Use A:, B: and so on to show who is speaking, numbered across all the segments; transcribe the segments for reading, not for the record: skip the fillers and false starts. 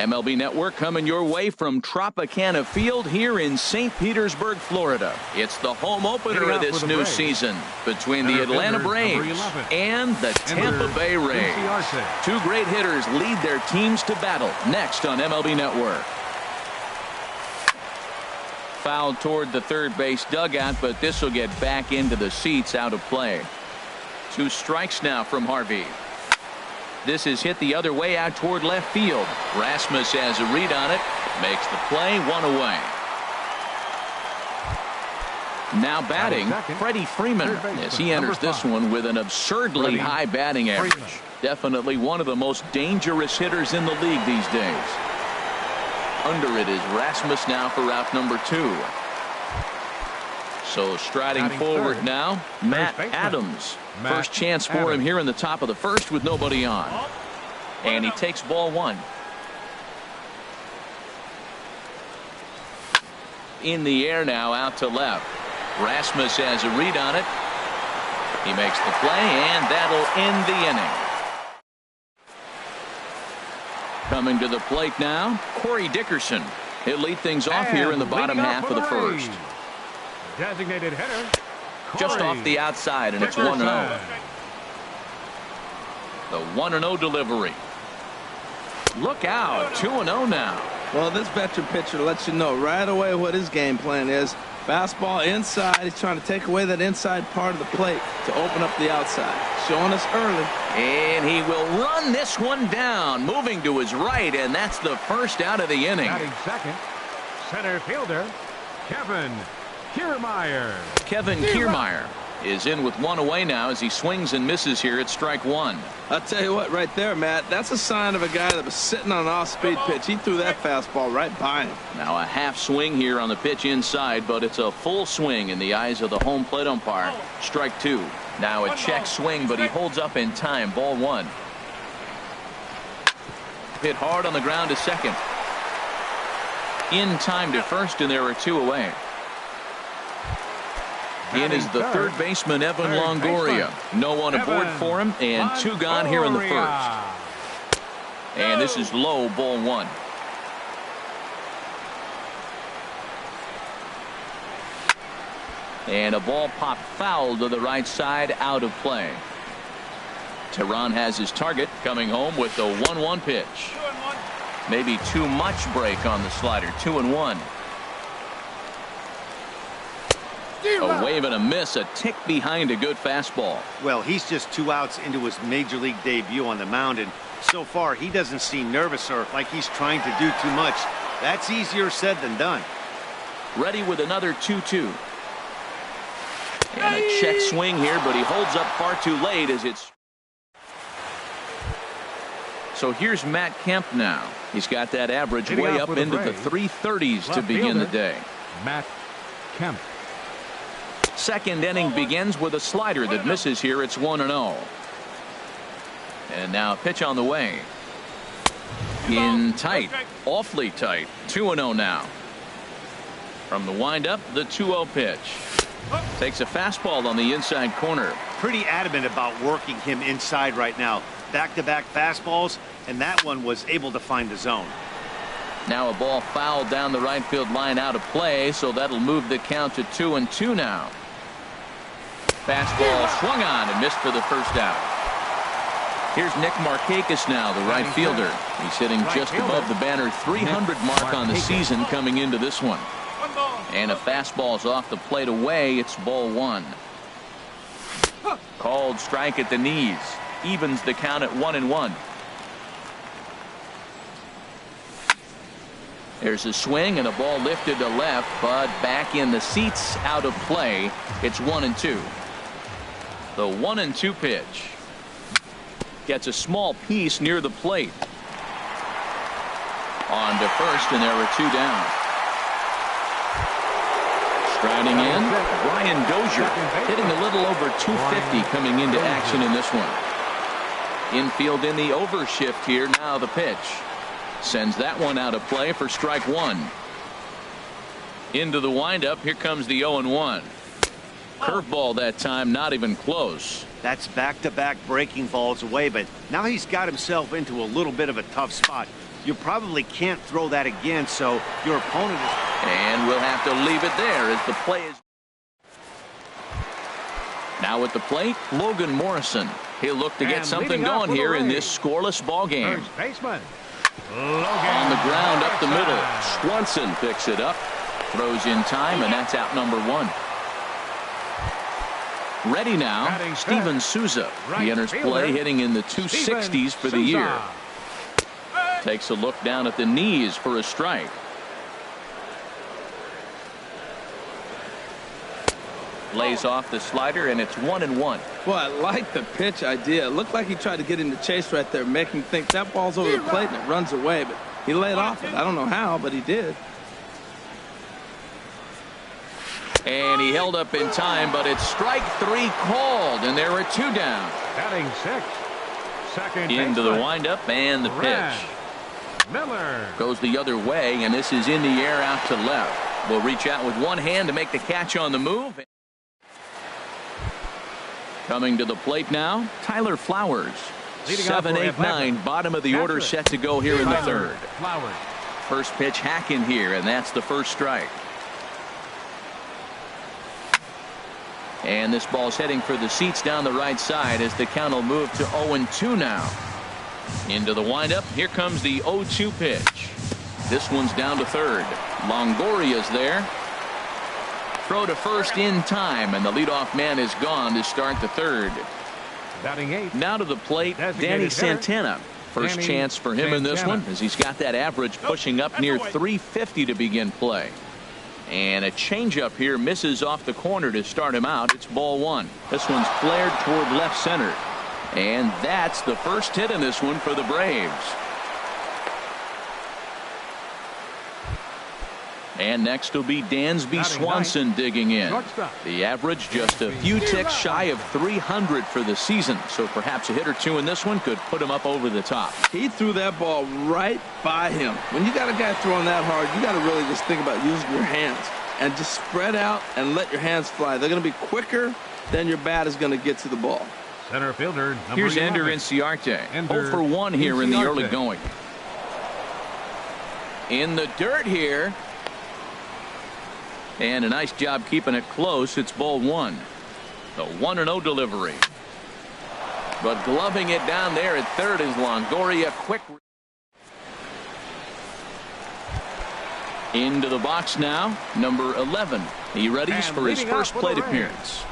A: MLB Network coming your way from Tropicana Field here in St. Petersburg, Florida. It's the home opener of this new season between the Atlanta Braves and the Tampa Bay Rays. Two great hitters lead their teams to battle next on MLB Network. Foul toward the third base dugout, but this will get back into the seats, out of play. 2 strikes now from Harvey. This is hit the other way out toward left field. Rasmus has a read on it, makes the play, 1 away. Now batting, Freddie Freeman, as he enters this one with an absurdly high batting average. Definitely one of the most dangerous hitters in the league these days. Under it is Rasmus now for out number 2. So striding forward now, Matt Adams. First chance for him here in the top of the first with nobody on. And he takes ball 1. In the air now, out to left. Rasmus has a read on it. He makes the play, and that'll end the inning. Coming to the plate now, Corey Dickerson. He'll lead things off here in the bottom half of the first.
B: Designated hitter,
A: just off the outside, and it's 1-0. The 1-0 delivery. Look out, 2-0 now.
C: Well, this veteran pitcher lets you know right away what his game plan is. Fastball inside. He's trying to take away that inside part of the plate to open up the outside. Showing us early.
A: And he will run this one down, moving to his right, and that's the first out of the inning.
B: Batting second, center fielder, Kevin Kiermaier.
A: Kevin Kiermaier is in with 1 away now as he swings and misses here at strike 1.
C: I'll tell you what, right there, Matt, that's a sign of a guy that was sitting on an off-speed pitch. He threw that fastball right by him.
A: Now a half swing here on the pitch inside, but it's a full swing in the eyes of the home plate umpire. Strike 2. Now a check swing, but he holds up in time. Ball 1. Hit hard on the ground to second. In time to first, and there are 2 away. In is the third baseman, Evan Longoria. No one aboard for him, and 2 gone here in the first. And this is low, ball 1. And a ball popped foul to the right side, out of play. Tehran has his target, coming home with the 1-1 pitch. Maybe too much break on the slider. 2-1. A wave and a miss, a tick behind a good fastball.
D: Well, he's just 2 outs into his major league debut on the mound, and so far he doesn't seem nervous or like he's trying to do too much. That's easier said than done.
A: Ready with another 2-2. And a check swing here, but he holds up far too late as it's. So here's Matt Kemp now. He's got that average way up into the 330s to begin the day.
B: Matt Kemp.
A: Second inning begins with a slider that misses here. It's 1-0. And now pitch on the way. In tight, awfully tight. 2-0 now. From the windup, the 2-0 pitch. Takes a fastball on the inside corner.
D: Pretty adamant about working him inside right now. Back-to-back fastballs, and that one was able to find the zone.
A: Now a ball fouled down the right field line, out of play, so that'll move the count to 2-2 now. Fastball swung on and missed for the first out. Here's Nick Markakis now, the right fielder. He's hitting just above the banner 300 mark on the season coming into this one. And a fastball's off the plate away. It's ball 1. Called strike at the knees. Evens the count at 1-1. There's a swing and a ball lifted to left, but back in the seats, out of play. It's 1-2. The 1-2 pitch. Gets a small piece near the plate. On to first, and there are 2 down. Striding in, Brian Dozier, hitting a little over 250 coming into action in this one. Infield in the overshift here. Now the pitch. Sends that one out of play for strike 1. Into the windup. Here comes the 0-1. Curveball that time, not even close.
D: That's back-to-back breaking balls away, but now he's got himself into a little bit of a tough spot. You probably can't throw that again, so your opponent is...
A: And we'll have to leave it there as the play is... Now at the plate, Logan Morrison. He'll look to get something going here in this scoreless ball game.
B: First baseman.
A: On the ground up the middle. Swanson picks it up. Throws in time, and that's out number one. Ready now, Steven Souza. He enters play hitting in the 260s for the year. Takes a look down at the knees for a strike. Lays off the slider, and it's 1-1.
C: Well, I like the pitch idea. It looked like he tried to get in the chase right there, make him think that ball's over the plate and it runs away, but he laid off it. I don't know how, but he did.
A: And he held up in time, but it's strike three called, and there are two down.
B: Batting sixth. Second
A: Into the windup, and the pitch.
B: Miller
A: goes the other way, and this is in the air out to left. Will reach out with one hand to make the catch on the move. Coming to the plate now, Tyler Flowers. 7, 8, 9, bottom of the order set to go here in the third.
B: Flowers.
A: First pitch hacking here, and that's the first strike. And this ball's heading for the seats down the right side as the count will move to 0-2 now. Into the windup. Here comes the 0-2 pitch. This one's down to third. Longoria's there. Throw to first in time, and the leadoff man is gone to start the third.
B: Batting eighth.
A: Now to the plate, Danny Santana. First chance for him in this one, as he's got that average pushing up near 350 to begin play. And a changeup here misses off the corner to start him out. It's ball one. This one's flared toward left center. And that's the first hit in this one for the Braves. And next will be Dansby Swanson digging in. The average just a few ticks shy of 300 for the season. So perhaps a hit or two in this one could put him up over the top.
C: He threw that ball right by him. When you got a guy throwing that hard, you got to really just think about using your hands and just spread out and let your hands fly. They're going to be quicker than your bat is going to get to the ball.
B: Center fielder.
A: Here's Ender Inciarte. 0 for 1 here in the early going. In the dirt here. And a nice job keeping it close. It's ball one. The 1-0 delivery. But gloving it down there at third is Longoria. Quick. Into the box now. Number 11. He readies for his first plate appearance.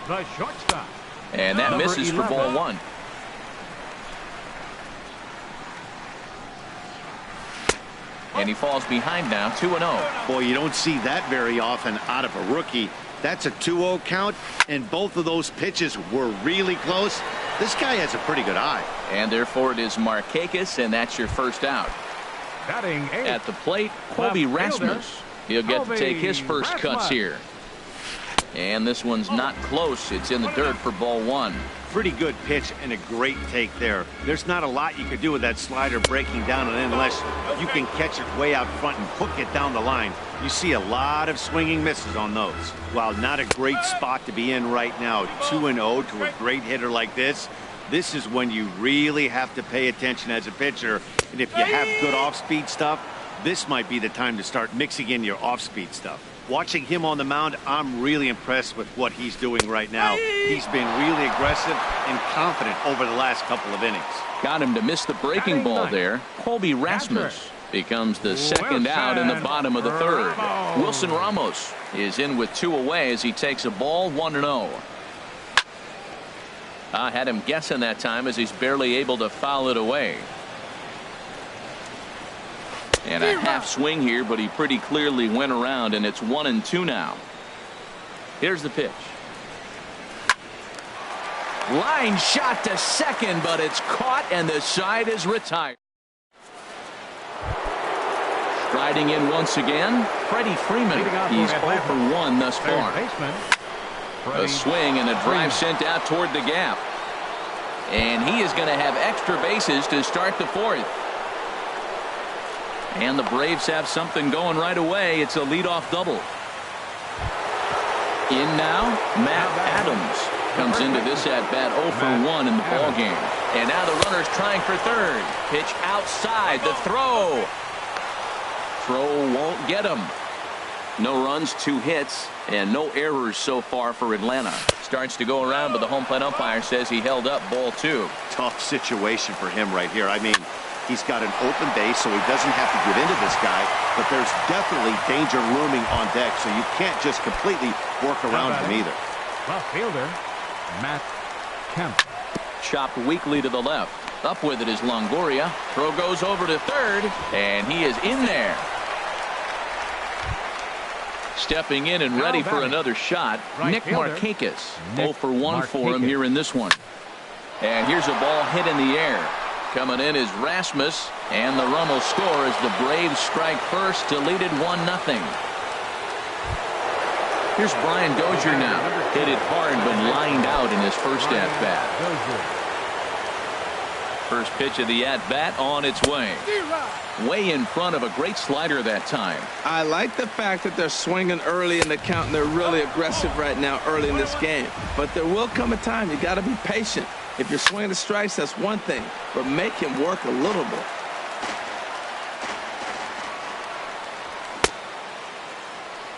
B: The shortstop.
A: And that misses for ball one. And he falls behind now, 2-0.
D: Boy, you don't see that very often out of a rookie. That's a 2-0 count, and both of those pitches were really close. This guy has a pretty good eye.
A: And therefore it is Markakis, and that's your first out.
B: Batting eighth.
A: At the plate, Colby Rasmus. He'll get to take his first cuts here. And this one's not close. It's in the dirt for ball one.
D: Pretty good pitch and a great take there. There's not a lot you could do with that slider breaking down and in unless you can catch it way out front and hook it down the line. You see a lot of swinging misses on those. While not a great spot to be in right now, 2-0 to a great hitter like this. This is when you really have to pay attention as a pitcher. And if you have good off-speed stuff, this might be the time to start mixing in your off-speed stuff. Watching him on the mound, I'm really impressed with what he's doing right now. He's been really aggressive and confident over the last couple of innings.
A: Got him to miss the breaking ball there. Colby Rasmus becomes the second out in the bottom of the third. Wilson Ramos is in with two away as he takes a ball, 1-0. I had him guessing that time as he's barely able to foul it away. And a half swing here, but he pretty clearly went around, and it's 1-2 now. Here's the pitch. Line shot to second, but it's caught, and the side is retired. Striding in once again, Freddie Freeman. He's 0 for 1 thus far. A swing and a drive sent out toward the gap. And he is going to have extra bases to start the fourth. And the Braves have something going right away. It's a leadoff double. In now, Matt Adams. Comes into this at bat 0 for 1 in the ball game. And now the runner's trying for third. Pitch outside. The throw. Throw won't get him. No runs, 2 hits, and no errors so far for Atlanta. Starts to go around, but the home plate umpire says he held up ball 2.
D: Tough situation for him right here. I mean, he's got an open base, so he doesn't have to get into this guy, but there's definitely danger looming on deck, so you can't just completely work around him either.
B: Left fielder, Matt Kemp.
A: Chopped weakly to the left. Up with it is Longoria. Throw goes over to third, and he is in there. Stepping in and ready for another shot, Nick Markakis. 0 for 1 for him here in this one. And here's a ball hit in the air. Coming in is Rasmus, and the run will score as the Braves strike first to lead it 1-0. Here's Brian Dozier now. Hit it hard but lined out in his first at-bat. First pitch of the at-bat on its way. Way in front of a great slider that time.
C: I like the fact that they're swinging early in the count, and they're really aggressive right now early in this game. But there will come a time you got to be patient. If you're swinging the strikes, that's one thing, but make him work a little bit.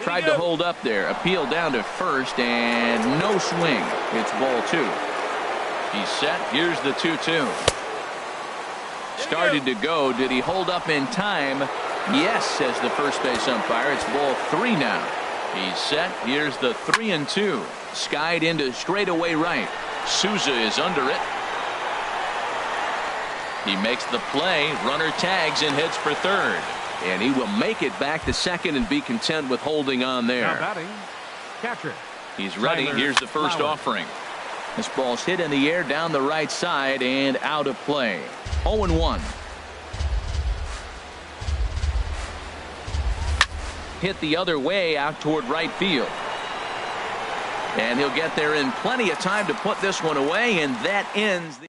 A: Tried to hold up there. Appeal down to first, and no swing. It's ball 2. He's set. Here's the 2-2. Started to go. Did he hold up in time? Yes, says the first base umpire. It's ball 3 now. He's set. Here's the 3-2. Skied into straightaway right. Souza is under it. He makes the play. Runner tags and heads for third. And he will make it back to second and be content with holding on there.
B: Now batting, catcher.
A: He's ready. Here's the first offering. This ball's hit in the air down the right side and out of play. 0-1. Hit the other way out toward right field. And he'll get there in plenty of time to put this one away, and that ends the...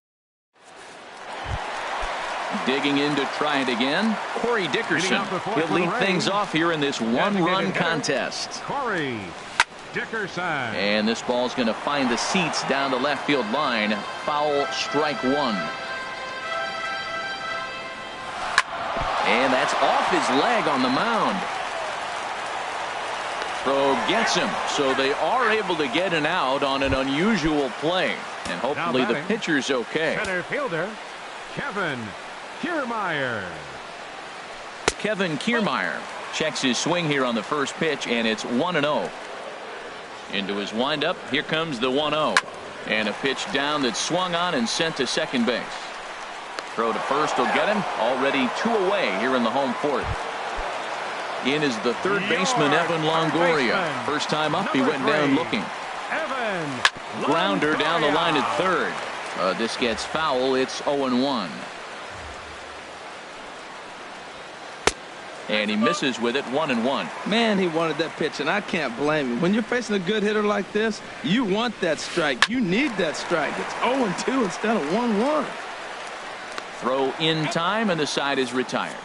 A: Digging in to try it again, Corey Dickerson. He'll lead things off here in this one-run contest.
B: Corey Dickerson.
A: And this ball's going to find the seats down the left field line. Foul, strike 1. And that's off his leg on the mound. Throw gets him, so they are able to get an out on an unusual play. And hopefully the pitcher's okay.
B: Center fielder, Kevin Kiermaier.
A: Kevin Kiermaier checks his swing here on the first pitch, and it's 1-0. Into his windup, here comes the 1-0. And a pitch down that's swung on and sent to second base. Throw to first will get him. Already 2 away here in the home fourth. In is the third baseman, Evan Longoria. First time up, he went down looking.
B: Evan
A: Grounder down the line at third. This gets foul. It's 0-1. And he misses with it. 1-1.
C: Man, he wanted that pitch, and I can't blame him. When you're facing a good hitter like this, you want that strike. You need that strike. It's 0-2 instead of 1-1.
A: Throw in time, and the side is retired.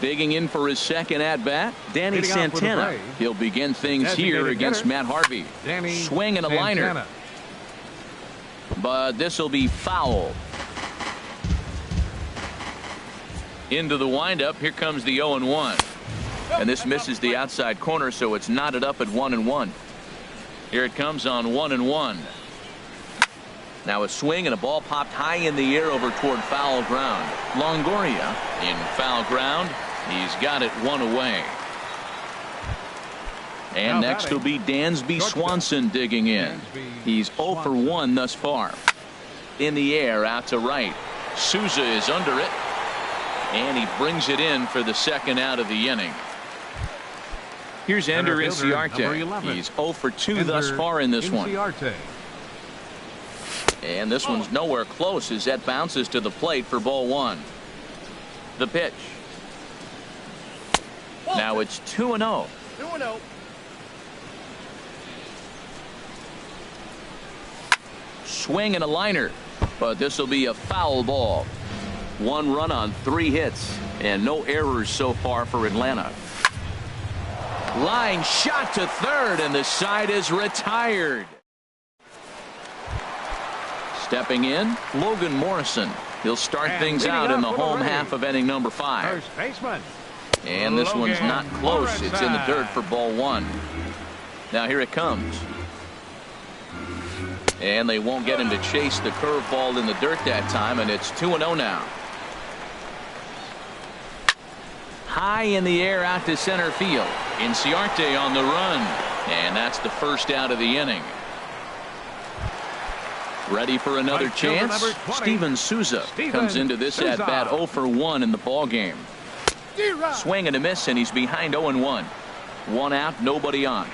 A: Digging in for his second at-bat, Danny Santana. He'll begin things here against Matt Harvey. Swing and a liner. But this will be foul. Into the windup. Here comes the 0-1. And this misses the outside corner, so it's knotted up at 1-1. Here it comes on 1-1. Now a swing and a ball popped high in the air over toward foul ground. Longoria in foul ground. He's got it 1 away. And next will be Dansby Swanson digging in. He's 0 for 1 thus far. In the air out to right. Souza is under it. And he brings it in for the second out of the inning. Here's Ender Inciarte. He's 0 for 2 thus far in this one. And this one's nowhere close as that bounces to the plate for ball 1. The pitch. Now it's 2-0.
E: 2-0.
A: Swing and a liner, but this will be a foul ball. 1 run on 3 hits and no errors so far for Atlanta. Line shot to third, and the side is retired. Stepping in, Logan Morrison. He'll start things out in the home half of inning number 5.
B: First baseman.
A: And this one's not close. It's in the dirt for ball 1. Now here it comes. And they won't get him to chase the curveball in the dirt that time, and it's 2-0 now. High in the air out to center field. Inciarte on the run. And that's the first out of the inning. Ready for another chance. Steven Souza comes into this at bat 0 for 1 in the ball game. Swing and a miss, and he's behind 0-1. 1 out, nobody on.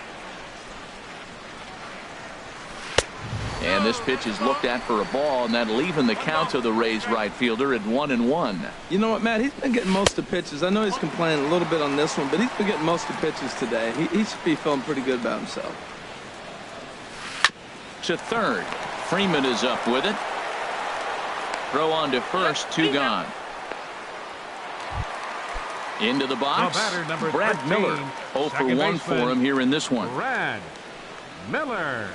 A: And this pitch is looked at for a ball, and that'll even the count to the Rays right fielder at 1-1.
C: You know what, Matt? He's been getting most of the pitches. I know he's complaining a little bit on this one, but he's been getting most of the pitches today. He should be feeling pretty good about himself.
A: To third. Freeman is up with it. Throw on to first, 2 gone. Into the box, Brad
B: 13,
A: Miller. 0 for 1 for him here in this one.
B: Brad Miller.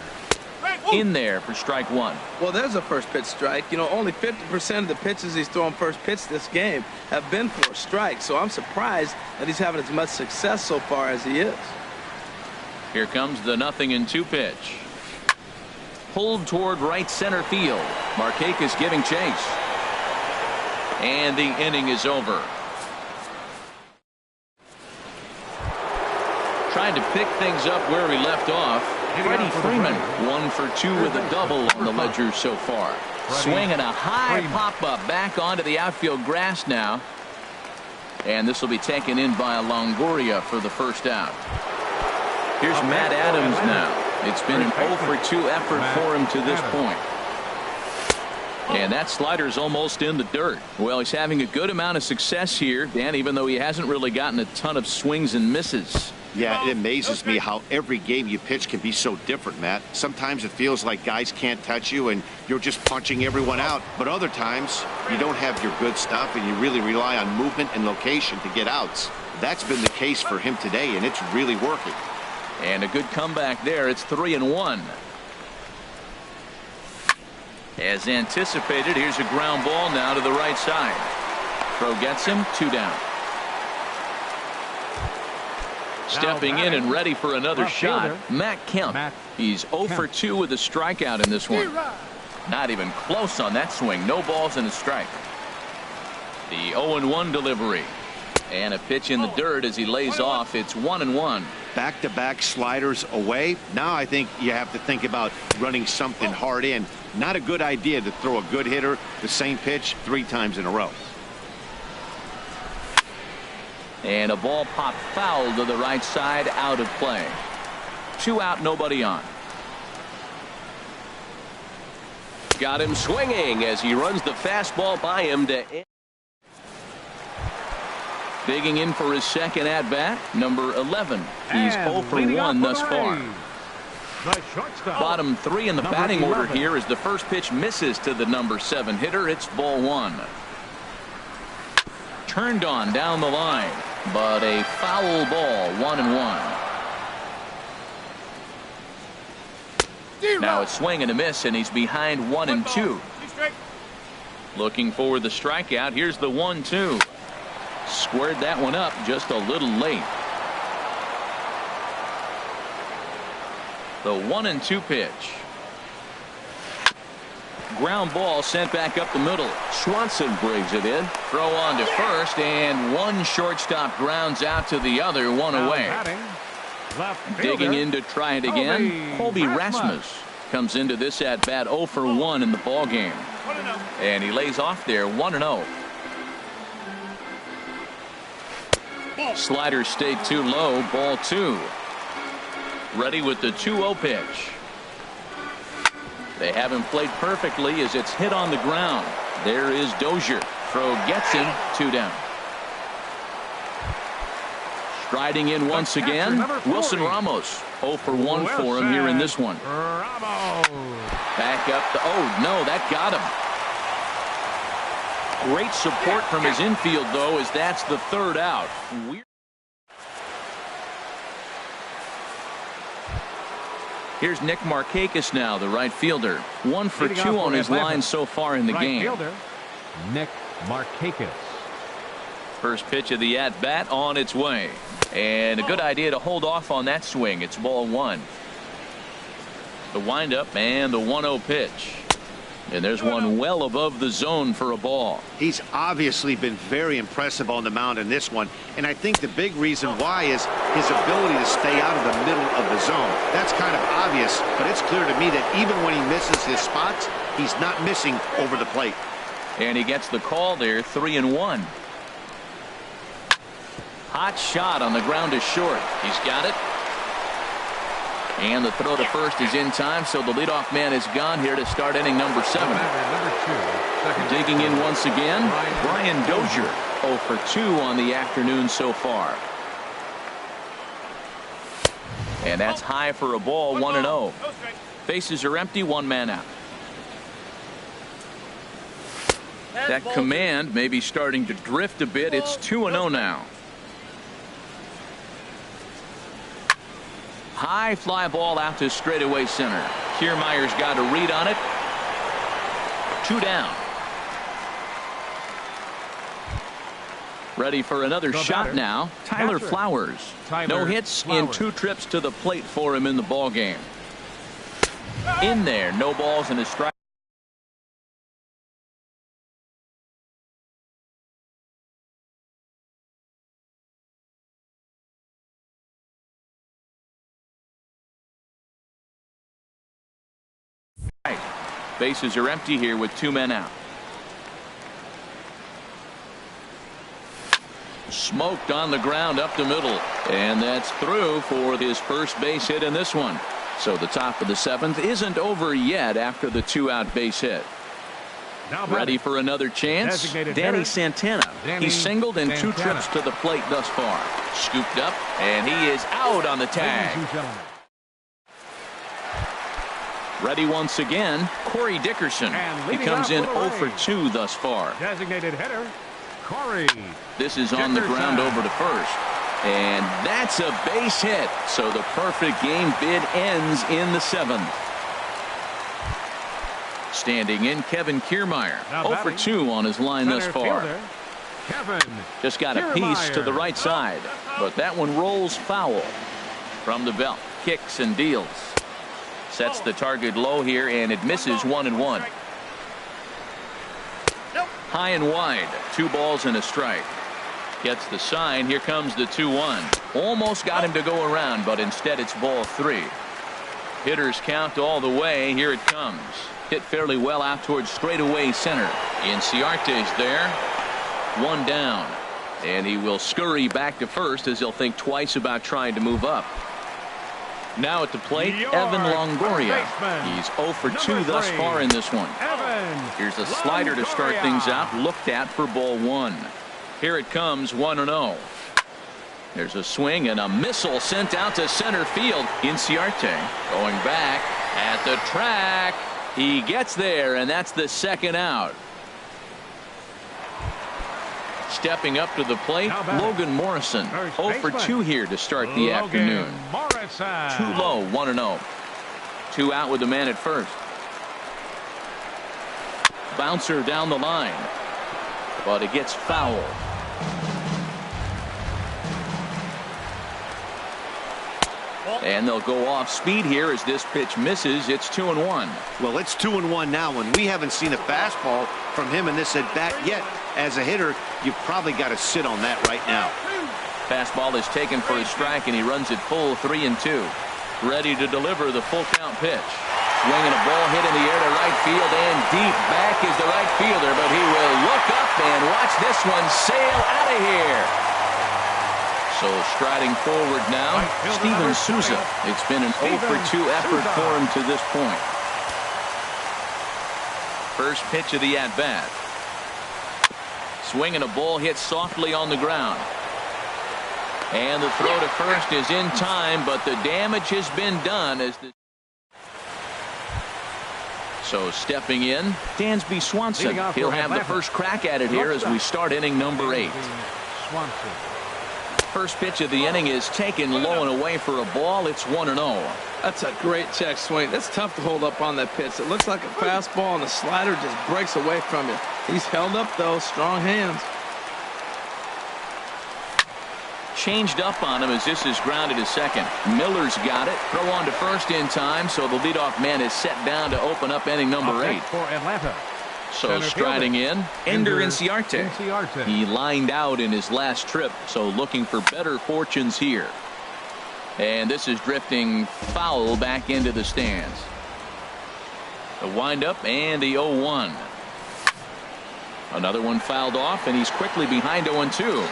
A: In there for strike 1.
C: Well, there's a first pitch strike. You know, only 50% of the pitches he's thrown first pitch this game have been for a strike. So I'm surprised that he's having as much success so far as he is.
A: Here comes the 0-2 pitch. Pulled toward right center field. Markakis giving chase. And the inning is over. Trying to pick things up where he left off. Freddie Freeman 1 for 2 with a double on the ledger so far. Swinging a high pop-up back onto the outfield grass now. And this will be taken in by Longoria for the first out. Here's Matt Adams now. It's been an 0 for 2 effort for him to this point. And that slider's almost in the dirt. Well, he's having a good amount of success here, Dan, even though he hasn't really gotten a ton of swings and misses.
D: Yeah, it amazes me how every game you pitch can be so different, Matt. Sometimes it feels like guys can't touch you and you're just punching everyone out. But other times you don't have your good stuff and you really rely on movement and location to get outs. That's been the case for him today, and it's really working.
A: And a good comeback there. It's 3-1. As anticipated, here's a ground ball now to the right side. Throw gets him, 2 down. Stepping in and ready for another shot, Matt Kemp. He's 0 for 2 with a strikeout in this one. Not even close on that swing. No balls and a strike. The 0-1 delivery. And a pitch in the dirt as he lays off. It's 1-1.
D: Back-to-back sliders away. Now I think you have to think about running something hard in. Not a good idea to throw a good hitter the same pitch 3 times in a row. And a ball popped foul to the right side, out of play. 2 out, nobody on.
A: Got him swinging as he runs the fastball by him to end. Digging in for his second at-bat, number 11. He's 0 for 1 thus far. Bottom 3 in the batting order here as the first pitch misses to the number 7 hitter. It's ball 1. Turned on down the line, but a foul ball, 1-1. Now a swing and a miss, and he's behind 1-2. Looking for the strikeout. Here's the 1-2. Squared that one up just a little late. The 1-2 pitch. Ground ball sent back up the middle. Swanson brings it in. Throw on to first, and one shortstop grounds out to the other, 1 away. Digging in to try it again, Colby Rasmus comes into this at bat 0 for 1 in the ball game. And he lays off there, 1-0. Slider stayed too low, ball 2. Ready with the 2-0 pitch. They have him played perfectly as it's hit on the ground. There is Dozier. Throw gets him, 2 down. Striding in once again, Wilson Ramos. 0 for 1 for him here in this one. Back up the, oh no, that got him. Great support from his infield though, as that's the 3rd out. Here's Nick Markakis now, the right fielder. 1 for 2 on his line so far in the game.
B: Fielder, Nick Markakis.
A: First pitch of the at-bat on its way. And a good idea to hold off on that swing. It's ball 1. The windup and the 1-0 pitch. And there's one well above the zone for a ball.
D: He's obviously been very impressive on the mound in this one, and I think the big reason why is his ability to stay out of the middle of the zone. That's kind of obvious, but it's clear to me that even when he misses his spots, he's not missing over the plate.
A: And he gets the call there, 3-1. Hot shot on the ground is short. He's got it. And the throw to first is in time, so the leadoff man is gone here to start inning number 7. Digging in once again, Brian Dozier, 0 for 2 on the afternoon so far. And that's high for a ball, 1-0. Bases are empty, 1 man out. That command may be starting to drift a bit. It's 2-0 now. High fly ball out to straightaway center. Kiermaier's got a read on it. 2 down. Ready for another shot now. Tyler Flowers. No hits in 2 trips to the plate for him in the ball game. In there, no balls and a strike. Bases are empty here with 2 men out. Smoked on the ground up the middle, and that's through for his first base hit in this one. So the top of the 7th isn't over yet after the 2-out base hit. Ready for another chance? Danny Santana. He's singled in 2 trips to the plate thus far. Scooped up, and he is out on the tag. Ready once again, Corey Dickerson. He comes in 0 for 2 thus far.
B: Designated hitter, Corey.
A: This is on the ground over to first. And that's a base hit. So the perfect game bid ends in the 7th. Standing in, Kevin Kiermaier. 0 for 2 on his line thus far. Just got a piece to the right side. But that one rolls foul. From the belt, kicks and deals. Sets the target low here, and it misses 1-1. High and wide, 2 balls and a strike. Gets the sign. Here comes the 2-1. Almost got him to go around, but instead it's ball 3. Hitters count all the way. Here it comes. Hit fairly well out towards straightaway center. Inciarte's there. 1 down. And he will scurry back to first as he'll think twice about trying to move up. Now at the plate, Evan Longoria. He's 0 for 2 thus far in this one. Here's a slider to start things out, looked at for ball 1. Here it comes, 1-0. There's a swing and a missile sent out to center field. Inciarte going back at the track. He gets there, and that's the 2nd out. Stepping up to the plate, Logan Morrison. 0 for 2 here to start the afternoon. Too low, 1-0. 2 out with the man at first. Bouncer down the line. But it gets foul. And they'll go off speed here as this pitch misses. It's 2-1.
D: Well, it's 2-1 now, and we haven't seen a fastball from him in this at bat yet. As a hitter, you've probably got to sit on that right now.
A: Fastball is taken for a strike, and he runs it full, 3-2. Ready to deliver the full count pitch. Swinging a ball hit in the air to right field, and deep back is the right fielder, but he will look up and watch this one sail out of here. So striding forward now, Steven Souza. It's been an 0 for 2 effort for him to this point. First pitch of the at-bat. Swinging a ball hit softly on the ground. And the throw to first is in time, but the damage has been done as the So stepping in, Dansby Swanson. He'll have the first crack at it here as we start inning number 8. First pitch of the inning is taken low and away for a ball. It's 1-0.
C: That's a great check swing. That's tough to hold up on that pitch. It looks like a fastball, and the slider just breaks away from you. He's held up, though. Strong hands.
A: Changed up on him as this is grounded to second. Miller's got it. Throw on to first in time, so the leadoff man is set down to open up inning number 8.
B: For Atlanta.
A: So striding in, Ender Inciarte. He lined out in his last trip, so looking for better fortunes here. And this is drifting foul back into the stands. The windup and the 0-1. Another one fouled off, and he's quickly behind 0-2.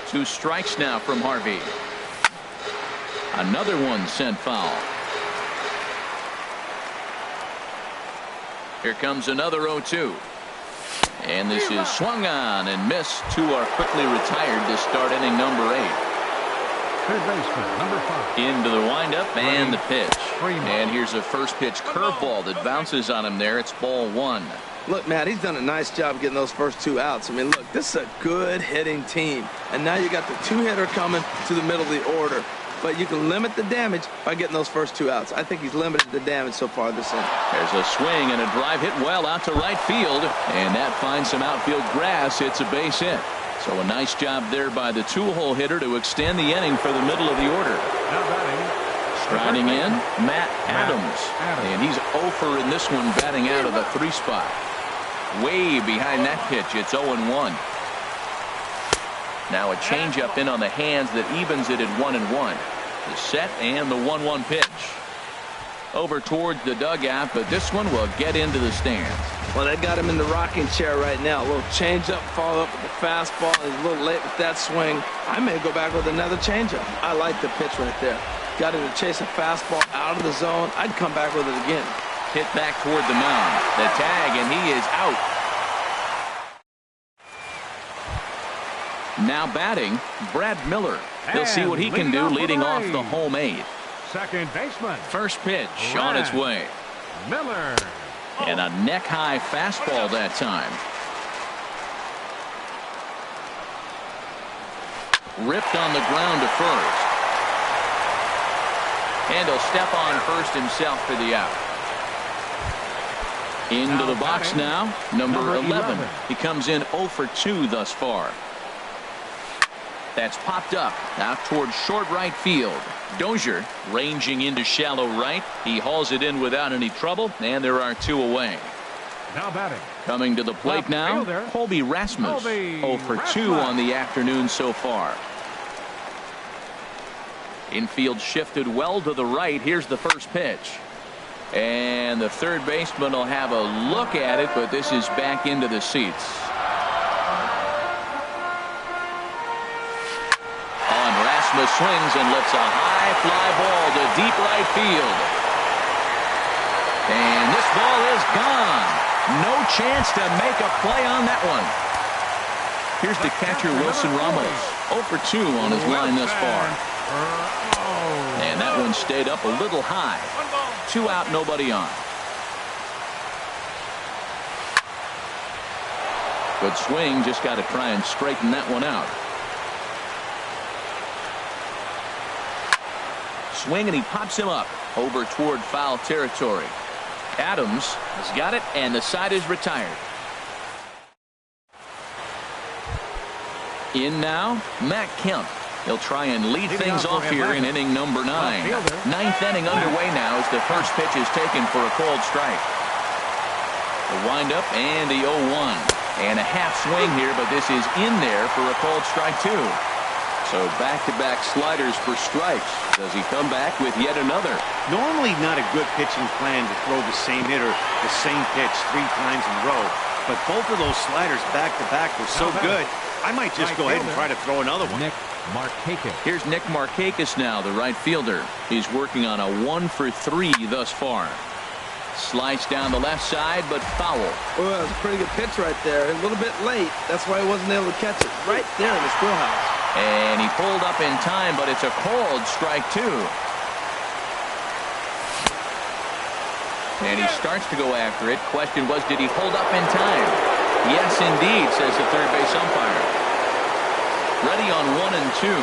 A: 2 strikes now from Harvey. Another one sent foul. Here comes another 0-2. And this is swung on and missed. 2 are quickly retired to start inning number 8.
B: Third baseman, number 5.
A: Into the windup and the pitch. And here's a first pitch curveball that bounces on him there. It's ball 1.
C: Look, Matt, he's done a nice job getting those first 2 outs. I mean, look, this is a good hitting team. And now you got the 2-hitter coming to the middle of the order. But you can limit the damage by getting those first 2 outs. I think he's limited the damage so far this inning.
A: There's a swing and a drive hit well out to right field. And that finds some outfield grass. It's a base hit. So a nice job there by the 2-hole hitter to extend the inning for the middle of the order.
B: Now batting.
A: Striding in, Matt Adams. And he's 0 in this one, batting out of the 3 spot. Way behind that pitch. It's 0-1. Now a changeup in on the hands that evens it at 1-1. The set and the 1-1 pitch. Over towards the dugout, but this one will get into the stands.
C: Well, they got him in the rocking chair right now. A little changeup, follow up with the fastball. He's a little late with that swing. I may go back with another changeup. I like the pitch right there. Got him to chase a fastball out of the zone. I'd come back with it again.
A: Hit back toward the mound. The tag, and he is out. Now batting, Brad Miller. He'll see what he can do leading off the home 8.
B: Second baseman.
A: First pitch on its way.
B: Miller.
A: And a neck-high fastball that time. Ripped on the ground to first. And he'll step on first himself for the out. Into the box now, number 11. He comes in 0 for 2 thus far. That's popped up out towards short right field. Dozier ranging into shallow right. He hauls it in without any trouble, and there are 2 away.
B: Now batting.
A: Coming to the plate now, Colby Rasmus. 0 for 2 on the afternoon so far. Infield shifted well to the right. Here's the first pitch. And the third baseman will have a look at it, but this is back into the seats. On Rasmus swings and lifts a high fly ball to deep right field. And this ball is gone. No chance to make a play on that one. Here's the catcher, Wilson Ramos. 0 for 2 on his line thus far. And that one stayed up a little high. 2 out, nobody on. Good swing, just got to try and straighten that one out. Swing, and he pops him up over toward foul territory. Adams has got it, and the side is retired. In now, Matt Kemp. He'll try and lead things off here in inning number 9. 9th inning underway now as the first pitch is taken for a called strike. The windup and the 0-1. And a half swing here, but this is in there for a called strike 2. So back-to-back sliders for strikes. Does he come back with yet another?
D: Normally not a good pitching plan to throw the same hitter the same pitch 3 times in a row. But both of those sliders back-to-back were so good, I might just go ahead and try to throw another one.
B: Nick Markakis.
A: Here's Nick Markakis now, the right fielder. He's working on a 1 for 3 thus far. Slice down the left side, but foul.
C: Well, that was a pretty good pitch right there. A little bit late. That's why he wasn't able to catch it. Right there in the wheelhouse.
A: And he pulled up in time, but it's a called strike 2. And he starts to go after it. Question was, did he hold up in time? Yes, indeed, says the third base umpire. Ready on 1-2.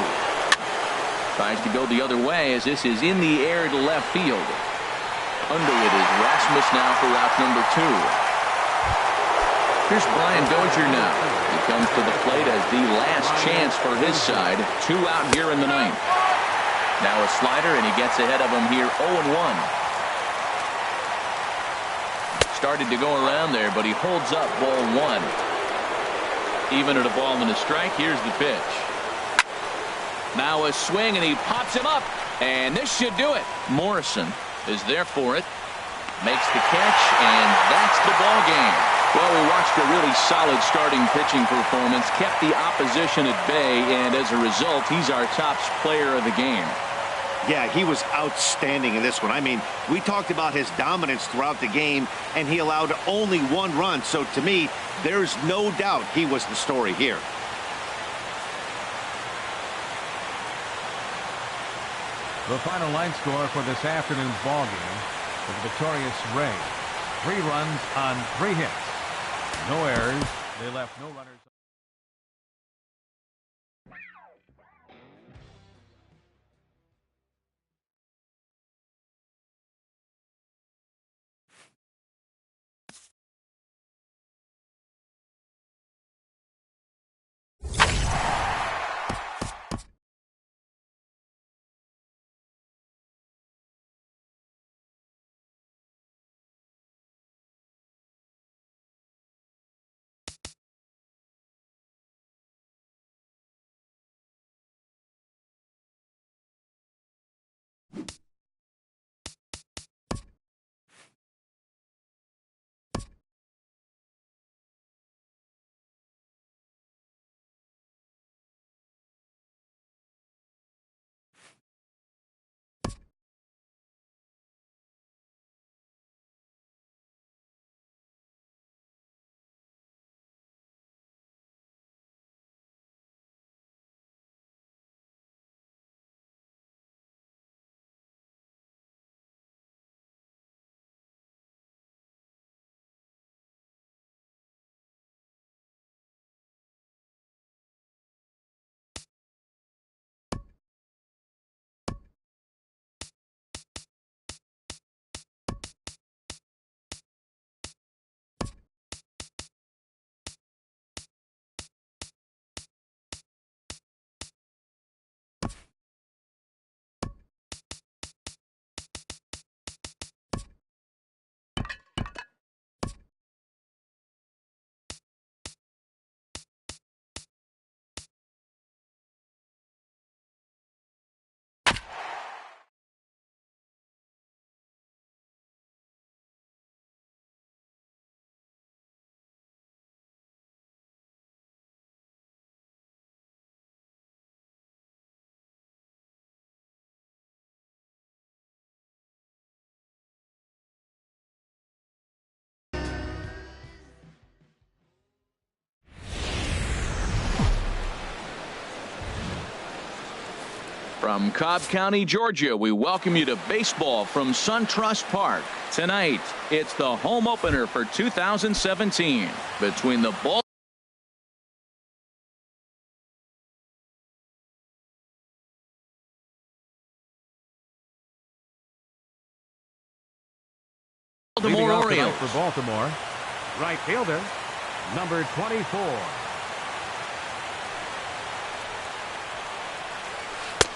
A: Tries to go the other way as this is in the air to left field. Under it is Rasmus now for out number 2. Here's Brian Dozier now. He comes to the plate as the last chance for his side. 2 out here in the 9th. Now a slider, and he gets ahead of him here 0-1. Started to go around there, but he holds up ball 1. Even at a ball and a strike, here's the pitch. Now a swing, and he pops him up, and this should do it. Morrison is there for it. Makes the catch, and that's the ball game. Well, we watched a really solid starting pitching performance, kept the opposition at bay, and as a result, he's our top player of the game.
D: Yeah, he was outstanding in this one. I mean, we talked about his dominance throughout the game, and he allowed only 1 run. So to me, there's no doubt he was the story here.
B: The final line score for this afternoon's ball game for the victorious Rays. 3 runs on 3 hits. No errors. They left no runners.
A: From Cobb County, Georgia, we welcome you to baseball from SunTrust Park. Tonight, it's the home opener for 2017 between the Baltimore Orioles.
B: For Baltimore, right fielder, number 24.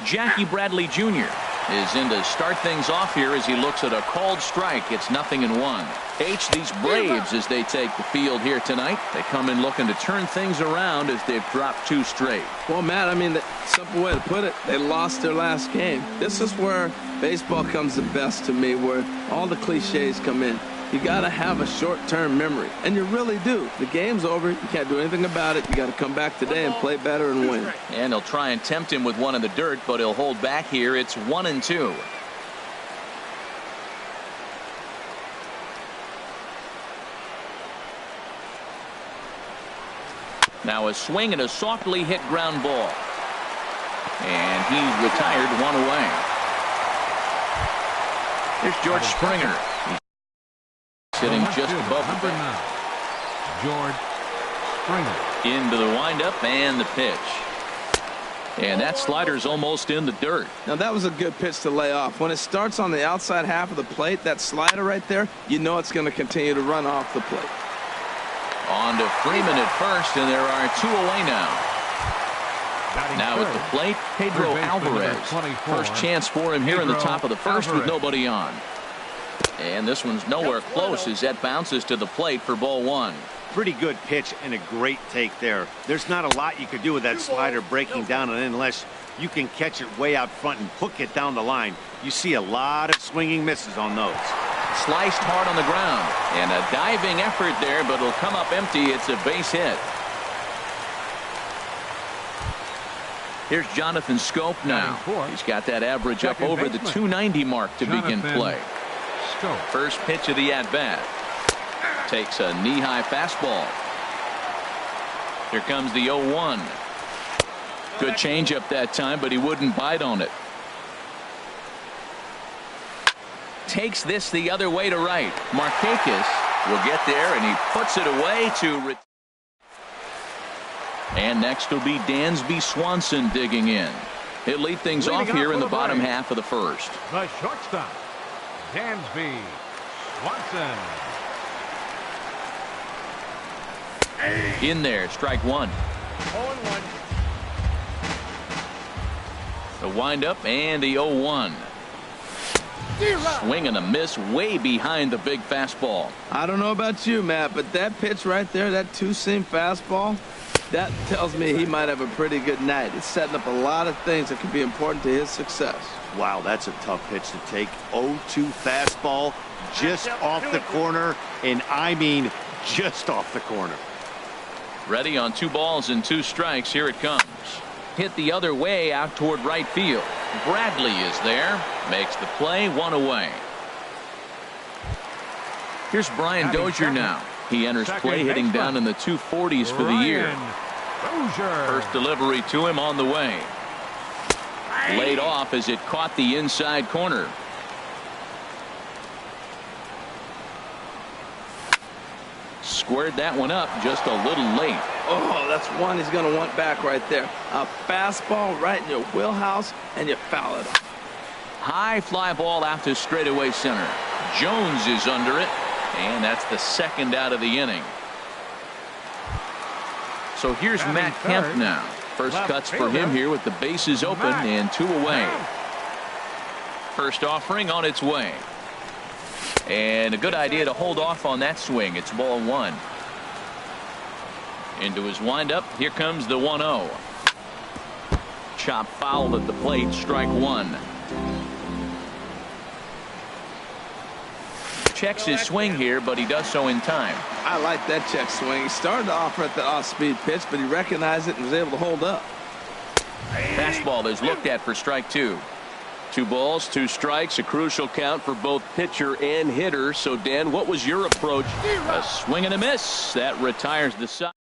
A: Jackie Bradley Jr. is in to start things off here as he looks at a called strike. It's 0-1. These Braves, as they take the field here tonight, they come in looking to turn things around as they've dropped 2 straight.
C: Well, Matt, I mean, the simple way to put it, they lost their last game. This is where baseball comes the best to me, where all the cliches come in. You got to have a short-term memory, and you really do. The game's over. You can't do anything about it. You got to come back today and play better and win.
A: And they'll try and tempt him with one in the dirt, but he'll hold back here. It's 1-2. Now a swing and a softly hit ground ball. And he's retired 1 away. Here's George Springer. Sitting just above the
B: bench. George Springer.
A: Into the windup and the pitch. And that slider's almost in the dirt.
C: Now that was a good pitch to lay off. When it starts on the outside half of the plate, that slider right there, you know it's going to continue to run off the plate.
A: On to Freeman at first, and there are 2 away now. Now at the plate, Pedro Alvarez. First chance for him here in the top of the first with nobody on. And this one's nowhere close as that bounces to the plate for ball 1.
D: Pretty good pitch and a great take there. There's not a lot you could do with that slider breaking down and in unless you can catch it way out front and hook it down the line. You see a lot of swinging misses on those.
A: Sliced hard on the ground, and a diving effort there, but it'll come up empty. It's a base hit. Here's Jonathan Scope now. He's got that average up over the 290 mark to begin play. First pitch of the at-bat. Takes a knee-high fastball. Here comes the 0-1. Good changeup that time, but he wouldn't bite on it. Takes this the other way to right. Markakis will get there, and he puts it away to. And next will be Dansby Swanson digging in. He'll lead things off here in the bottom half of the first.
B: The shortstop, Dansby Swanson.
A: In there, strike 1. 0-1. The windup and the 0-1. Swing and a miss way behind the big fastball.
C: I don't know about you, Matt, but that pitch right there, that 2-seam fastball, that tells me he might have a pretty good night. It's setting up a lot of things that could be important to his success.
D: Wow, that's a tough pitch to take. 0-2 fastball just off the corner, and I mean just off the corner.
A: Ready on 2 balls and 2 strikes. Here it comes. Hit the other way out toward right field. Bradley is there. Makes the play, 1 away. Here's Brian Dozier now. He enters play hitting down in the 240s for the year. First delivery to him on the way. Laid off as it caught the inside corner. Squared that one up just a little late.
C: Oh, that's one he's going to want back right there. A fastball right in your wheelhouse, and you foul it off.
A: High fly ball out to straightaway center. Jones is under it, and that's the second out of the inning. So here's Matt Kemp now. First cuts for him here with the bases open and 2 away. First offering on its way. And a good idea to hold off on that swing. It's ball 1. Into his windup. Here comes the 1-0. Chop foul at the plate. Strike 1. Checks his swing here, but he does so in time.
C: I like that check swing. He started off at the off-speed pitch, but he recognized it and was able to hold up.
A: Fastball is looked at for strike 2. 2 balls, 2 strikes, a crucial count for both pitcher and hitter. So, Dan, what was your approach? A swing and a miss. That retires the side.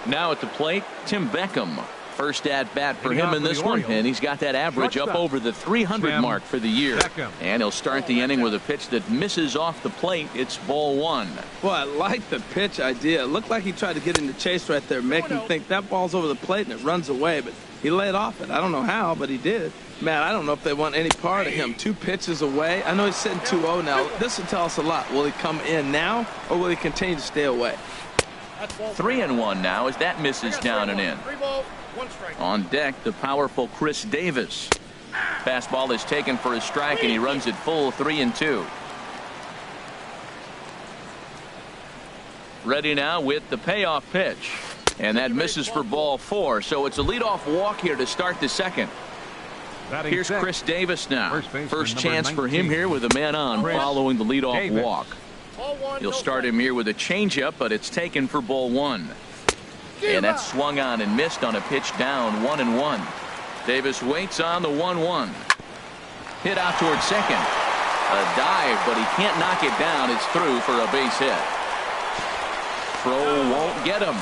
A: Now at the plate, Tim Beckham. First at bat for him in this one, and he's got that average up over the 300 mark for the year. And he'll start the inning with a pitch that misses off the plate. It's ball 1.
C: Well, I like the pitch idea. It looked like he tried to get into chase right there, make him think that ball's over the plate and it runs away, but he laid off it. I don't know how, but he did. Man, I don't know if they want any part of him. 2 pitches away. I know he's sitting 2-0 now. This will tell us a lot. Will he come in now, or will he continue to stay away?
A: 3-1 now as that misses down and in. On deck, the powerful Chris Davis. Fastball is taken for a strike, and he runs it full 3-2. Ready now with the payoff pitch. And that misses for ball 4. So it's a leadoff walk here to start the second. Here's Chris Davis now. First chance for him here with a man on following the leadoff walk. He'll start him here with a changeup, but it's taken for ball 1. And that's swung on and missed on a pitch down 1-1. Davis waits on the 1-1. Hit out toward second. A dive, but he can't knock it down. It's through for a base hit. Throw won't get him.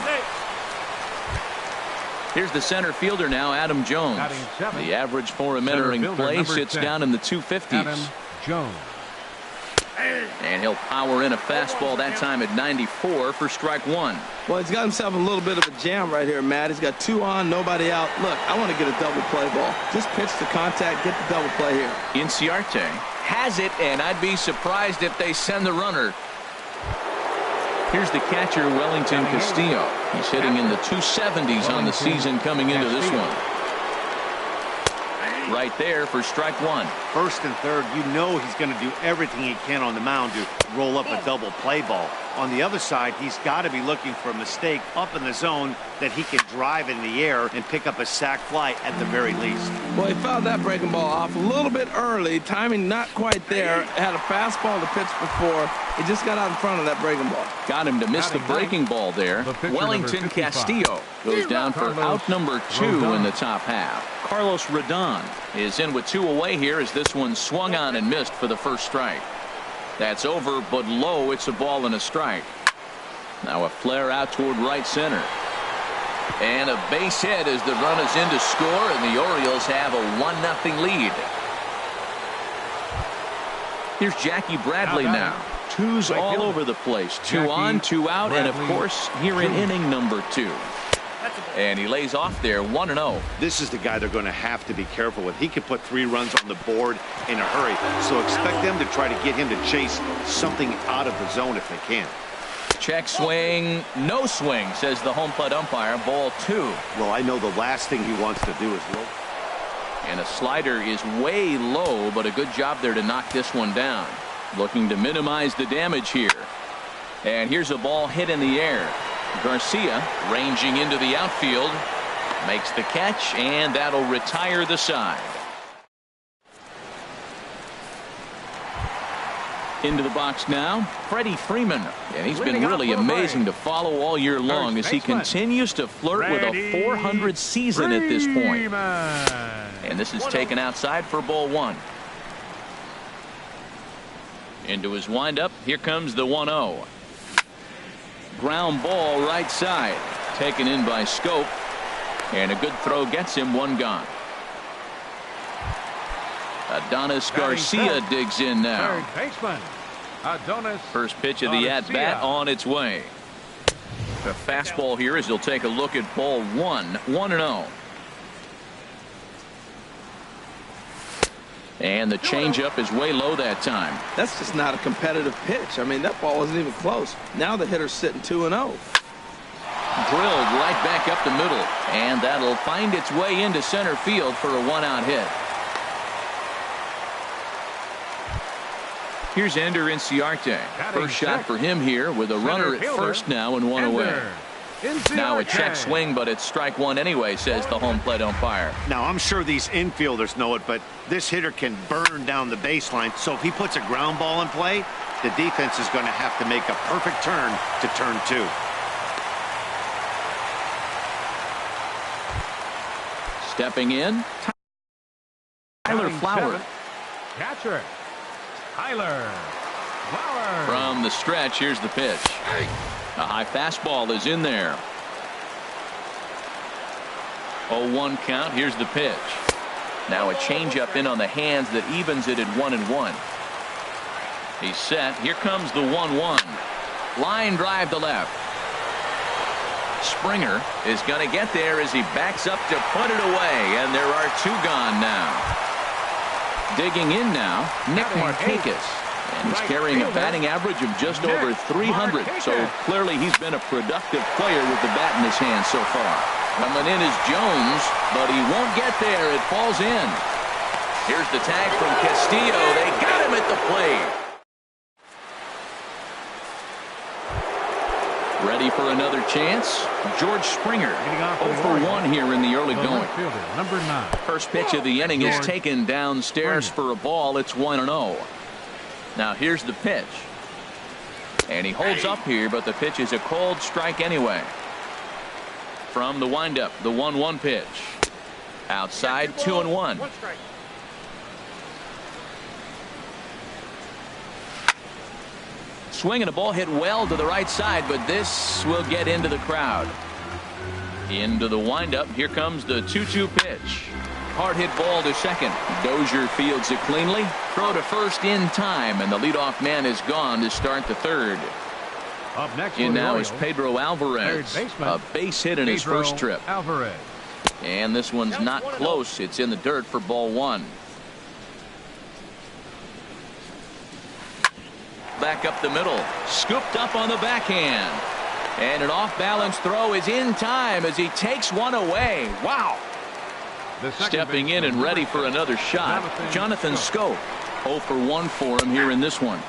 A: Here's the center fielder now, Adam Jones. The average for him entering play sits down in the 250s.
B: Adam Jones.
A: And he'll power in a fastball that time at 94 for strike one.
C: Well, he's got himself a little bit of a jam right here, Matt. He's got 2 on, nobody out. Look, I want to get a double play ball. Just pitch the contact, get the double play here.
A: Inciarte has it, and I'd be surprised if they send the runner. Here's the catcher, Wellington Castillo. He's hitting in the 270s on the season coming into this one. Right there for strike one.
D: First and third, you know he's going to do everything he can on the mound to roll up a double play ball. On the other side, he's got to be looking for a mistake up in the zone that he can drive in the air and pick up a sac fly at the very least.
C: Well, he fouled that breaking ball off a little bit early. Timing not quite there. Had a fastball to pitch before. He just got out in front of that breaking ball.
A: Got him to miss the breaking ball there. Wellington Castillo goes down for out number 2 in the top half. Carlos Rodon is in with 2 away here as this one swung on and missed for the first strike. That's over, but low. It's a ball and a strike. Now a flare out toward right center. And a base hit as the run is in to score, and the Orioles have a 1-0 lead. Here's Jackie Bradley now. 2's all over the place. 2 on, 2 out, and of course here in inning number 2. And he lays off there 1-0.
D: This is the guy they're going to have to be careful with. He can put 3 runs on the board in a hurry, so expect them to try to get him to chase something out of the zone if they can.
A: Check swing, no swing, says the home plate umpire. Ball 2.
D: Well, I know the last thing he wants to do is low.
A: And a slider is way low, but a good job there to knock this one down. Looking to minimize the damage here. And here's a ball hit in the air. Garcia ranging into the outfield, makes the catch, and that'll retire the side. Into the box now, Freddie Freeman, and he's been really amazing to follow all year long as he continues to flirt with a 400 season at this point. And this is taken outside for ball 1. Into his windup, here comes the 1-0. Ground ball right side, taken in by Scope, and a good throw gets him 1 gone. Adonis Garcia digs in now. First pitch of the at-bat on its way. The fastball here as he'll take a look at ball 1, 1-0. And the changeup is way low that time.
C: That's just not a competitive pitch. I mean, that ball wasn't even close. Now the hitter's sitting 2-0.
A: Drilled right back up the middle, and that'll find its way into center field for a 1-out hit. Here's Ender Inciarte. First shot for him here with a runner at first now and 1 away. Now a check swing, but it's strike 1 anyway, says the home plate umpire.
D: Now, I'm sure these infielders know it, but this hitter can burn down the baseline. So if he puts a ground ball in play, the defense is going to have to make a perfect turn to turn 2.
A: Stepping in, Tyler Flower.
B: Catcher, Tyler Flower.
A: From the stretch, here's the pitch. A high fastball is in there. 0-1 count. Here's the pitch. Now a changeup in on the hands that evens it at 1-1. He's set. Here comes the 1-1. Line drive to left. Springer is going to get there as he backs up to put it away, and there are 2 gone now. Digging in now, Nick Markakis. And he's carrying a batting average of just over 300. So clearly he's been a productive player with the bat in his hand so far. Coming in is Jones, but he won't get there. It falls in. Here's the tag from Castillo. They got him at the plate. Ready for another chance? George Springer, 0 for 1 here in the early going.
B: Number 9.
A: First pitch of the inning is taken downstairs for a ball. It's 1-0. Now here's the pitch. And he holds up here, but the pitch is a cold strike anyway. From the windup, the 1-1 pitch. Outside, 2-1. Swing and a ball hit well to the right side, but this will get into the crowd. Into the windup. Here comes the 2-2 pitch. Hard hit ball to second. Dozier fields it cleanly. Throw to first in time, and the leadoff man is gone to start the third.
B: Up next
A: In now
B: Orioles,
A: is Pedro Alvarez. A base hit in his first trip.
B: Alvarez.
A: And this one's not close. It's in the dirt for ball one. Back up the middle. Scooped up on the backhand. And an off-balance throw is in time as he takes one away. Wow. Stepping in and ready for another shot, Jonathan Schoop. 0 for 1 for him here in this one.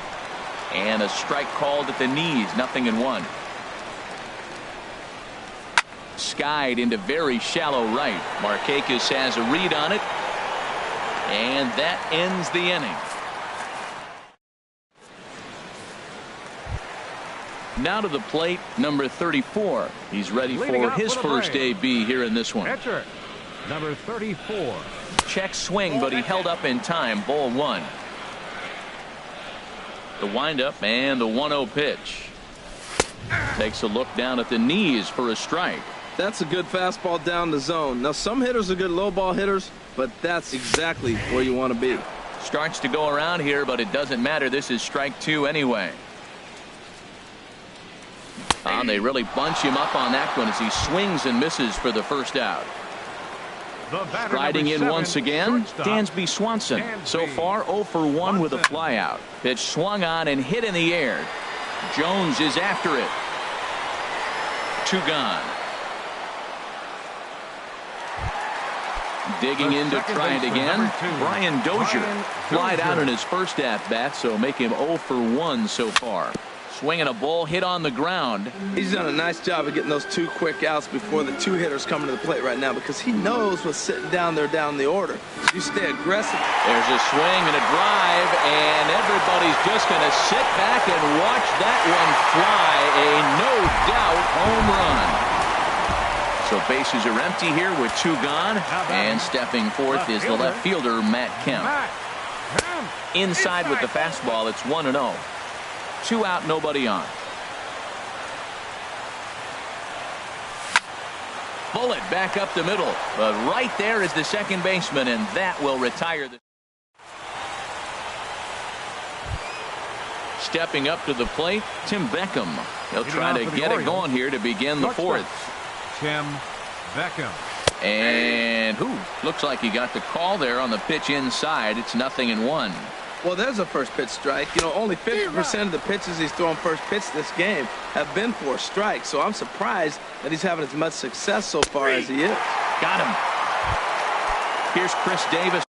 A: And a strike called at the knees, 0-1. Skied into very shallow right. Markakis has a read on it. And that ends the inning. Now to the plate, number 34. He's ready for his first AB here in this one.
B: Catcher, number 34.
A: Check swing, but he held up in time. Ball one. The windup and the 1-0 pitch. Takes a look down at the knees for a strike.
C: That's a good fastball down the zone. Now, some hitters are good low ball hitters, but that's exactly where you want to be.
A: Starts to go around here, but it doesn't matter. This is strike two anyway. They really bunch him up on that one as he swings and misses for the first out. Riding in once again, Dansby Swanson. So far 0 for 1 with a flyout. Pitch swung on and hit in the air. Jones is after it. 2 gone. Digging in to try it again. Brian Dozier flied out in his first at-bat, so make him 0 for 1 so far. Swinging a ball hit on the ground.
C: He's done a nice job of getting those 2 quick outs before the 2 hitters coming to the plate right now, because he knows what's sitting down there down the order. You stay aggressive.
A: There's a swing and a drive, and everybody's just going to sit back and watch that one fly. A no-doubt home run. So bases are empty here with 2 gone, and stepping forth is the left fielder, Matt Kemp. Inside with the fastball, it's 1-0. 2 out, nobody on. Bullet back up the middle, but right there is the second baseman, and that will retire the. Stepping up to the plate, Tim Beckham. He'll try to get it going here to begin the fourth.
B: Tim Beckham.
A: And looks like he got the call there on the pitch inside. It's 0-1.
C: Well, there's a first pitch strike. You know, only 50% of the pitches he's throwing first pitch this game have been for strikes. So I'm surprised that he's having as much success so far as he is.
A: Got him. Here's Chris Davis.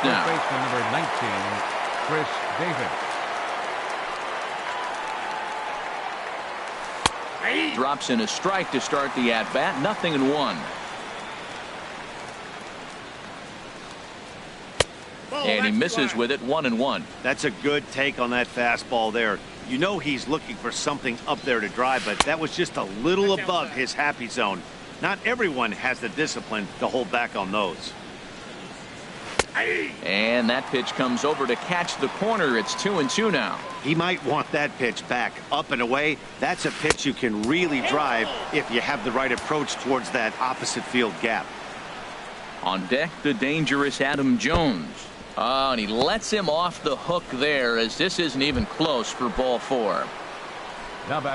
B: Now. Baseman number 19, Chris Davis.
A: Drops in a strike to start the at-bat. 0-1. And he misses with it. 1-1.
D: That's a good take on that fastball there. You know he's looking for something up there to drive, but that was just a little above his happy zone. Not everyone has the discipline to hold back on those.
A: And that pitch comes over to catch the corner. It's 2-2 now.
D: He might want that pitch back up and away. That's a pitch you can really drive if you have the right approach towards that opposite field gap.
A: On deck, the dangerous Adam Jones. And he lets him off the hook there, as this isn't even close for ball 4.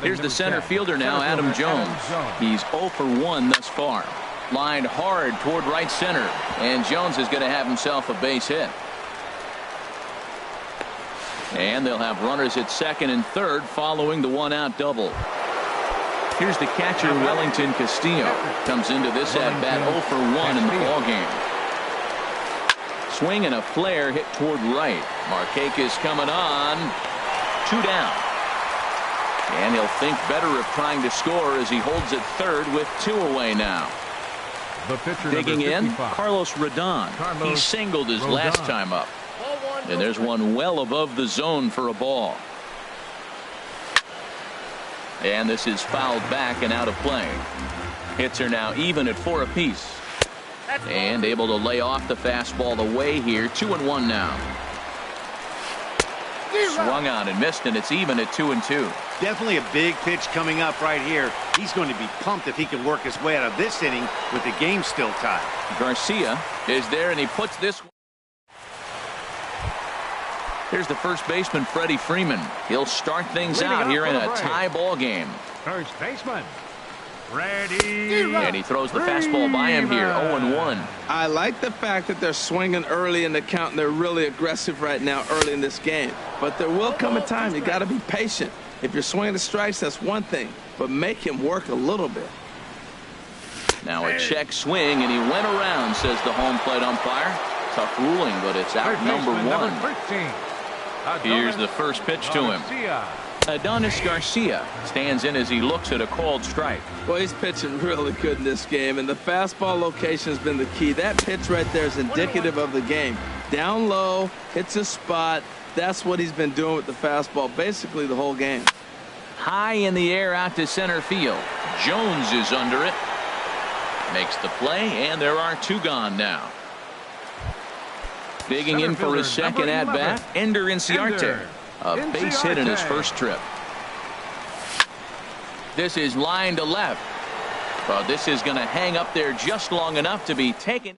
A: Here's the center fielder now, Adam Jones. He's 0 for 1 thus far. Lined hard toward right center, and Jones is going to have himself a base hit. And they'll have runners at second and third following the 1-out double. Here's the catcher, Wellington Castillo. Comes into this at-bat 0 for 1 in the ballgame. Swing and a flare hit toward right. Markakis coming on. 2 down. And he'll think better of trying to score as he holds at third with 2 away now.
B: The pitcher,
A: digging in, Carlos Rodon. He singled his last time up. And there's one well above the zone for a ball. And this is fouled back and out of play. Hits are now even at 4 apiece. And able to lay off the fastball away here. 2-1 now. swung on and missed, and it's even at 2-2.
D: Definitely a big pitch coming up right here. He's going to be pumped if he can work his way out of this inning with the game still tied.
A: Garcia is there, and he puts this one. Here's the first baseman, Freddie Freeman. He'll start things out here in a tie ball game.
B: First baseman, Freddie.
A: And he throws the fastball by him here, 0-1.
C: I like the fact that they're swinging early in the count, and they're really aggressive right now early in this game. But there will come a time you got to be patient. If you're swinging the strikes, that's one thing, but make him work a little bit.
A: Now a check swing, and he went around, says the home plate umpire. Tough ruling, but it's out number 1. Here's the first pitch to him. Adonis Garcia stands in as he looks at a called strike.
C: Well, he's pitching really good in this game, and the fastball location has been the key. That pitch right there is indicative of the game. Down low, hits a spot. That's what he's been doing with the fastball basically the whole game.
A: High in the air out to center field. Jones is under it. Makes the play, and there are 2 gone now. Digging in for his second at-bat, Ender Inciarte. A base hit in his first trip. This is line to left. But this is going to hang up there just long enough to be taken.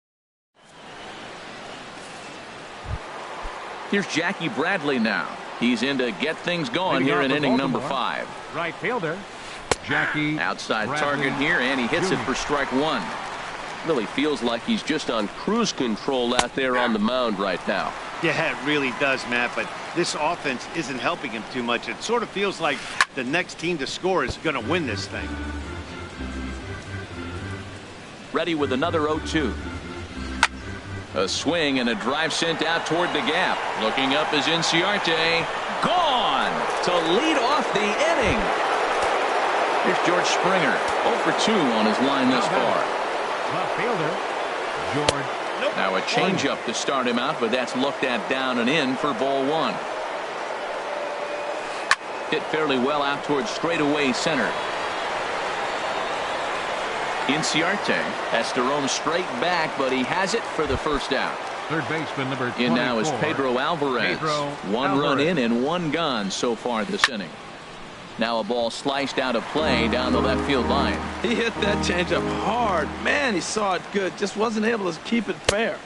A: Here's Jackie Bradley now. He's in to get things going here in inning number 5.
B: Right fielder, Jackie.
A: Outside
B: Bradley
A: target here, and he hits it for strike 1.
E: Really feels like he's just on cruise control out there on the mound right now.
D: Yeah, it really does, Matt, but this offense isn't helping him too much. It sort of feels like the next team to score is going to win this thing.
A: Ready with another 0-2. A swing and a drive sent out toward the gap. Looking up is Inciarte. Gone to lead off the inning. Here's George Springer, 0 for 2 on his line thus far.
B: Left fielder, George.
A: Now a changeup to start him out, but that's looked at down and in for ball 1. Hit fairly well out towards straightaway center. Inciarte has to roam straight back, but he has it for the first out.
B: Third baseman number 24.
A: In now is Pedro Alvarez. One run in and 1 gone so far this inning. Now a ball sliced out of play down the left field line.
C: He hit that changeup hard. Man, he saw it good. Just wasn't able to keep it fair.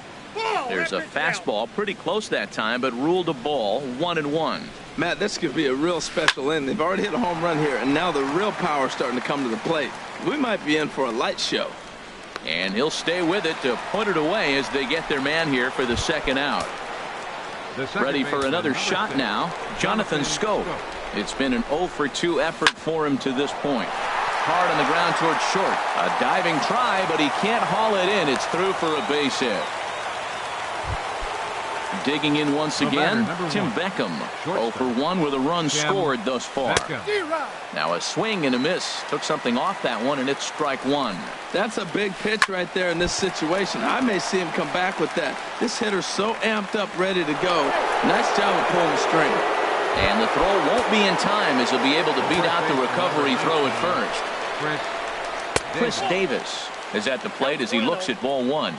A: There's a fastball pretty close that time, but ruled a ball, 1-1.
C: Matt, this could be a real special inning. They've already hit a home run here, and now the real power is starting to come to the plate. We might be in for a light show.
A: And he'll stay with it to put it away as they get their man here for the second out. Ready for another shot now, Jonathan Scope. It's been an 0 for 2 effort for him to this point. Hard on the ground towards short. A diving try, but he can't haul it in. It's through for a base hit. Digging in once again, Tim Beckham. 0 for 1 with a run scored thus far. Now a swing and a miss. Took something off that one, and it's strike 1.
C: That's a big pitch right there in this situation. I may see him come back with that. This hitter's so amped up, ready to go. Nice job of pulling the string.
A: And the throw won't be in time as he'll be able to beat out the recovery throw at first. Chris Davis is at the plate as he looks at ball 1.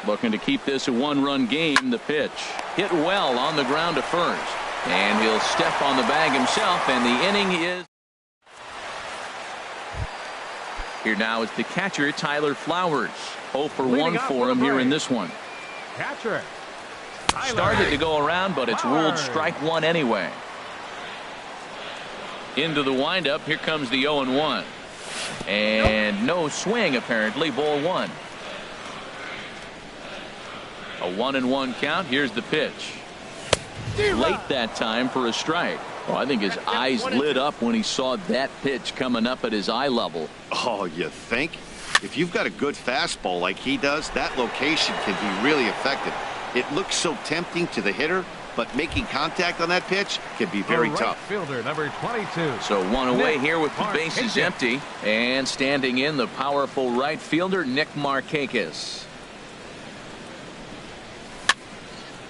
A: Looking to keep this a 1-run game. The pitch hit well on the ground to first. And he'll step on the bag himself, and the inning is. Here now is the catcher, Tyler Flowers. 0 for 1 for him here in this one.
B: Catcher.
A: Started to go around, but it's ruled strike 1 anyway. Into the windup. Here comes the 0-1. And no swing, apparently. Ball 1. A 1-1 count. Here's the pitch. Late that time for a strike. Well, I think his eyes lit up when he saw that pitch coming up at his eye level.
D: Oh, you think? If you've got a good fastball like he does, that location can be really effective. It looks so tempting to the hitter, but making contact on that pitch can be very tough.
B: Fielder number 22.
A: So 1 away here with the bases empty, and standing in the powerful right fielder Nick Markakis.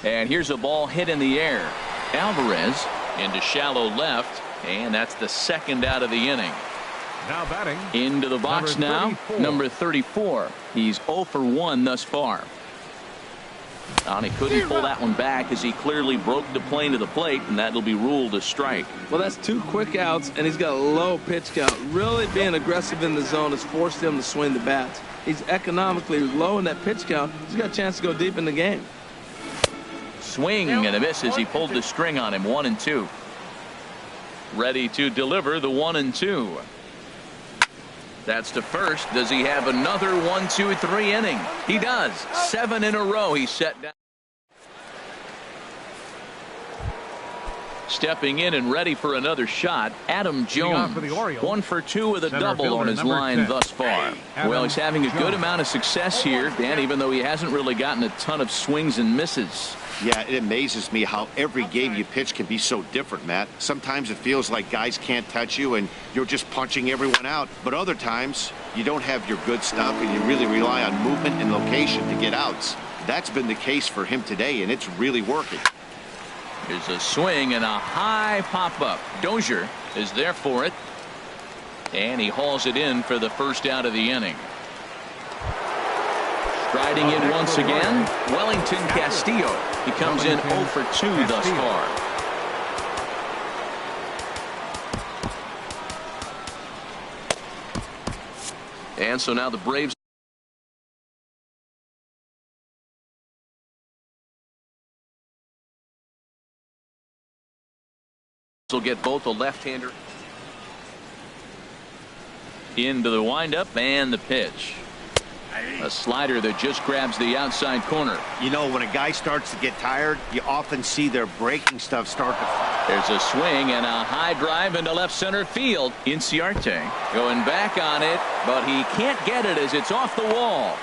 A: And here's a ball hit in the air. Alvarez into shallow left, and that's the second out of the inning.
B: Now batting
A: into the box now, number 34. He's 0 for 1 thus far. And he couldn't pull that one back as he clearly broke the plane to the plate, and that'll be ruled a strike.
C: Well, that's 2 quick outs, and he's got a low pitch count. Really being aggressive in the zone has forced him to swing the bats. He's economically low in that pitch count. He's got a chance to go deep in the game.
A: Swing and a miss as he pulled the string on him. 1-2. Ready to deliver the 1-2. That's to first. Does he have another 1-2-3 inning? He does. 7 in a row he's set down. Stepping in and ready for another shot, Adam Jones. 1 for 2 with a double on his line thus far. Well, he's having a good amount of success here, Dan, even though he hasn't really gotten a ton of swings and misses.
D: Yeah, it amazes me how every game you pitch can be so different, Matt. Sometimes it feels like guys can't touch you and you're just punching everyone out. But other times, you don't have your good stuff and you really rely on movement and location to get outs. That's been the case for him today, and it's really working.
A: Here's a swing and a high pop-up. Dozier is there for it. And he hauls it in for the first out of the inning. Striding in once again, Wellington Castillo. He comes in 0 for 2 thus far. And so now the Braves will get both a left-hander into the windup and the pitch. A slider that just grabs the outside corner.
D: You know, when a guy starts to get tired, you often see their breaking stuff start to...
A: There's a swing and a high drive into left center field. Inciarte going back on it, but he can't get it as it's off the wall.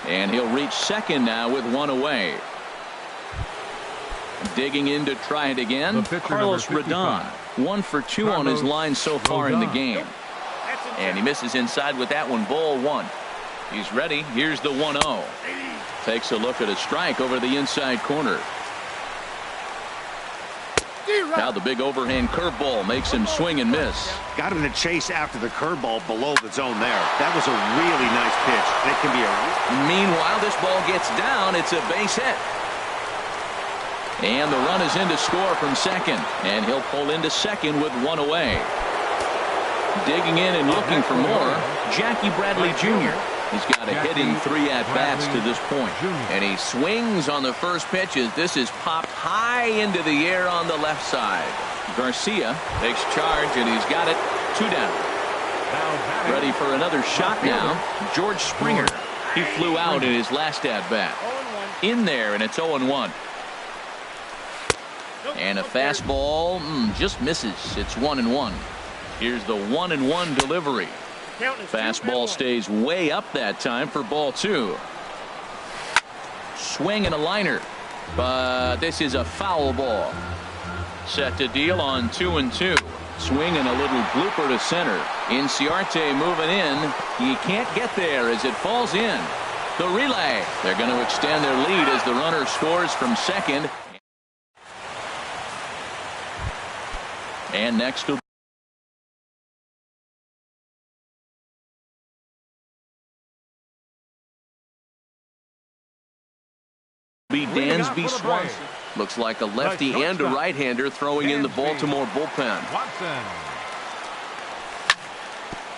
A: And he'll reach second now with 1 away. Digging in to try it again, Carlos Rodon. 1 for 2 on his line so far in the game. And he misses inside with that one. Ball 1. He's ready. Here's the 1-0. Takes a look at a strike over the inside corner. Now the big overhand curveball makes him swing and miss.
D: Got him to chase after the curveball below the zone there. That was a really nice pitch. It can be a...
A: Meanwhile, this ball gets down. It's a base hit. And the run is in to score from second. And he'll pull into second with 1 away. Digging in and looking for more, Jackie Bradley Jr. He's got a hitting 3 at-bats to this point. And he swings on the first pitch as this is popped high into the air on the left side. Garcia takes charge, and he's got it. 2 down. Ready for another shot now. George Springer. He flew out in his last at-bat. In there, and it's 0-1. And a fastball just misses. It's 1-1. Here's the 1-1 delivery. Fastball stays way up that time for ball 2. Swing and a liner, but this is a foul ball. Set to deal on 2-2. Swing and a little blooper to center. Inciarte moving in. He can't get there as it falls in. The relay. They're going to extend their lead as the runner scores from second. And next will be Dansby Swanson. Looks like a lefty and a right-hander throwing in the Baltimore bullpen.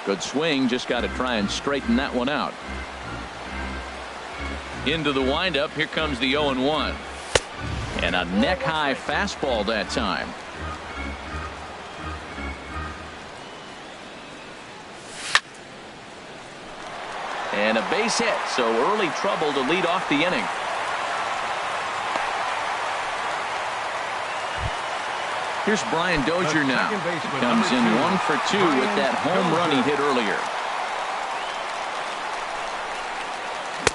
A: Good swing. Just got to try and straighten that one out. Into the windup. Here comes the 0-1. And a neck-high fastball that time. And a base hit. So early trouble to lead off the inning. Here's Brian Dozier now. Comes in 1 for 2 with that home run he hit earlier.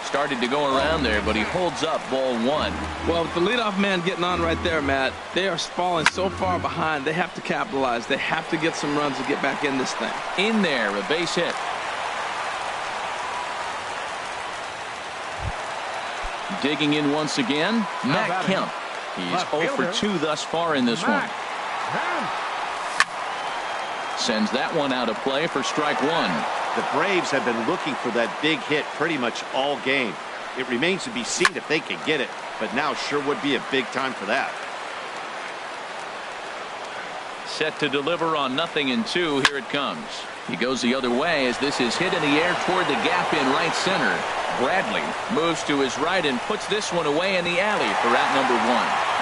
A: Started to go around there, but he holds up ball 1.
C: Well, with the leadoff man getting on right there, Matt, they are falling so far behind. They have to capitalize. They have to get some runs to get back in this thing.
A: In there, a base hit. Digging in once again, Matt Kemp. He's 0 for 2 thus far in this one. Sends that one out of play for strike 1.
D: The Braves have been looking for that big hit pretty much all game. It remains to be seen if they can get it, but now sure would be a big time for that.
A: Set to deliver on 0-2. Here it comes. He goes the other way as this is hit in the air toward the gap in right center. Bradley moves to his right and puts this one away in the alley for out number 1.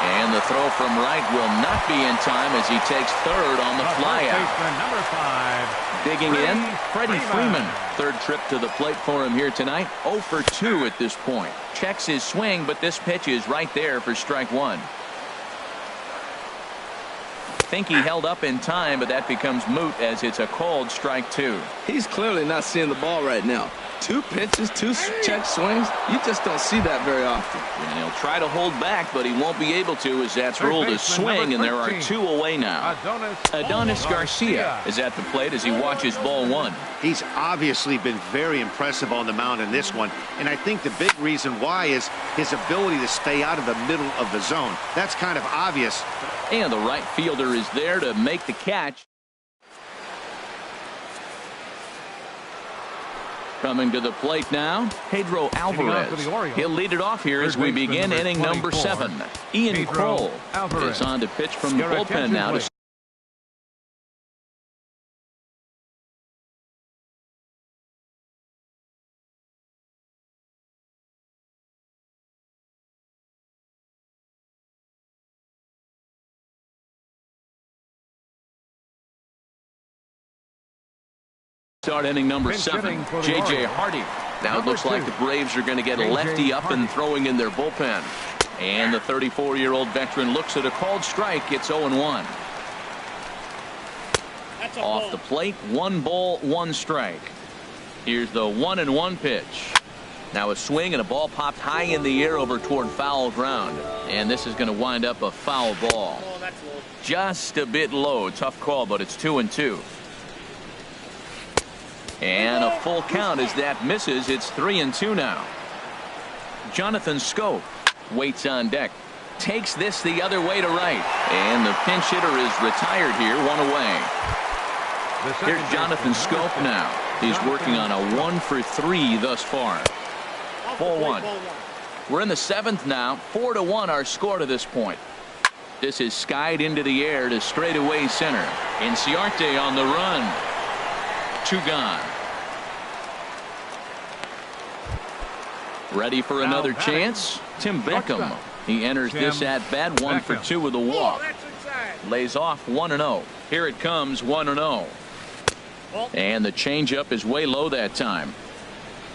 A: And the throw from right will not be in time as he takes third on the flyout.
B: Number 5.
A: Digging in, Freddie Freeman. Third trip to the plate for him here tonight. 0 for 2 at this point. Checks his swing, but this pitch is right there for strike 1. Think he held up in time, but that becomes moot as it's a called strike 2.
C: He's clearly not seeing the ball right now. 2 pitches, 2 check swings. You just don't see that very often.
A: And he'll try to hold back, but he won't be able to as that's ruled a swing, and there are 2 away now. Adonis Garcia is at the plate as he watches ball 1.
D: He's obviously been very impressive on the mound in this one, and I think the big reason why is his ability to stay out of the middle of the zone. That's kind of obvious.
A: And the right fielder is there to make the catch. Coming to the plate now, Pedro Alvarez. He'll lead it off here as we begin inning number 7. Ian Kroll is on to pitch from the bullpen now. Start inning number 7. J.J. Hardy. Now it looks like the Braves are going to get a lefty up and throwing in their bullpen. And the 34-year-old veteran looks at a called strike. It's 0-1. Off the plate, 1 ball, 1 strike. Here's the 1-1 pitch. Now a swing and a ball popped high in the air over toward foul ground. And this is going to wind up a foul ball. Just a bit low. Tough call, but it's 2-2. And a full count as that misses. It's 3-2 now. Jonathan Schoop waits on deck. Takes this the other way to right. And the pinch hitter is retired here, 1 away. Here's Jonathan Schoop now. He's working on a 1 for 3 thus far. 4-1. We're in the 7th now. 4-1 our score to this point. This is skied into the air to straightaway center. Inciarte on the run. 2 gone. Ready for another chance? Tim Beckham. He enters this at bat 1 for 2 with a walk. Lays off 1-0. Here it comes, 1-0. And the changeup is way low that time.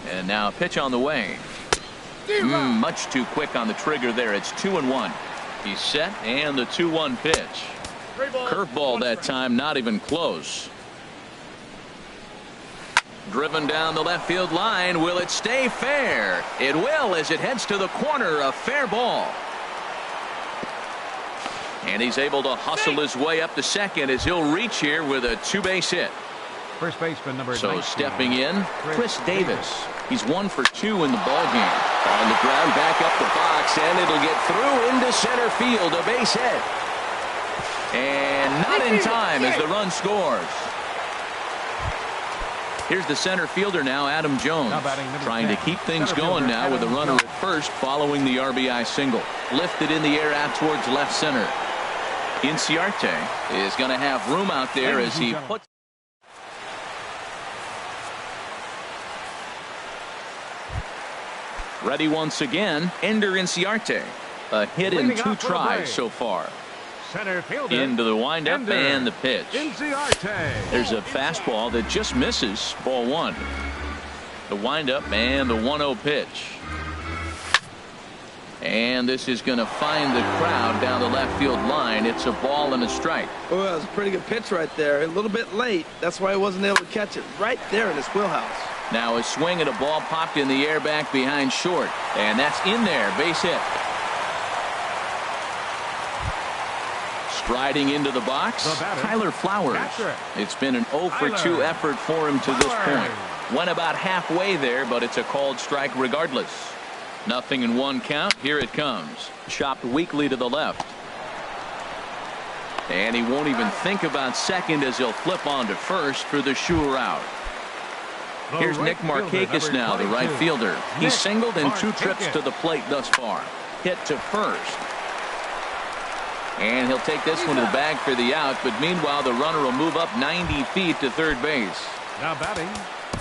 A: And now a pitch on the way. Much too quick on the trigger there. It's 2-1. He's set, and the 2-1 pitch. Curveball that time, not even close. Driven down the left field line. Will it stay fair? It will as it heads to the corner. A fair ball. And he's able to hustle his way up to second as he'll reach here with a 2-base hit.
B: First baseman number 19.
A: So stepping in, Chris Davis. He's 1 for 2 in the ballgame. On the ground, back up the box, and it'll get through into center field. A base hit. And not in time as the run scores. Here's the center fielder now, Adam Jones, trying to keep things going now with a runner at first following the RBI single. Lifted in the air out towards left center. Inciarte is going to have room out there as he puts. Ready once again, Ender Inciarte. A hit in 2 tries so far. Into the windup and the pitch. There's a fastball that just misses, ball 1. The windup and the 1-0 pitch. And this is going to find the crowd down the left field line. It's a ball and a strike.
C: Well, that was a pretty good pitch right there. A little bit late. That's why he wasn't able to catch it right there in his wheelhouse.
A: Now a swing and a ball popped in the air back behind short. And that's in there. Base hit. Striding into the box, Tyler Flowers. It's been an 0 for 2 effort for him to this point. Went about halfway there, but it's a called strike regardless. 0-1 count. Here it comes. Chopped weakly to the left. And he won't even think about second as he'll flip on to first for the sure out. Here's Nick Markakis now, the right fielder. He's singled in 2 trips to the plate thus far. Hit to first. And he'll take this one to the bag for the out, but meanwhile the runner will move up 90 feet to third base.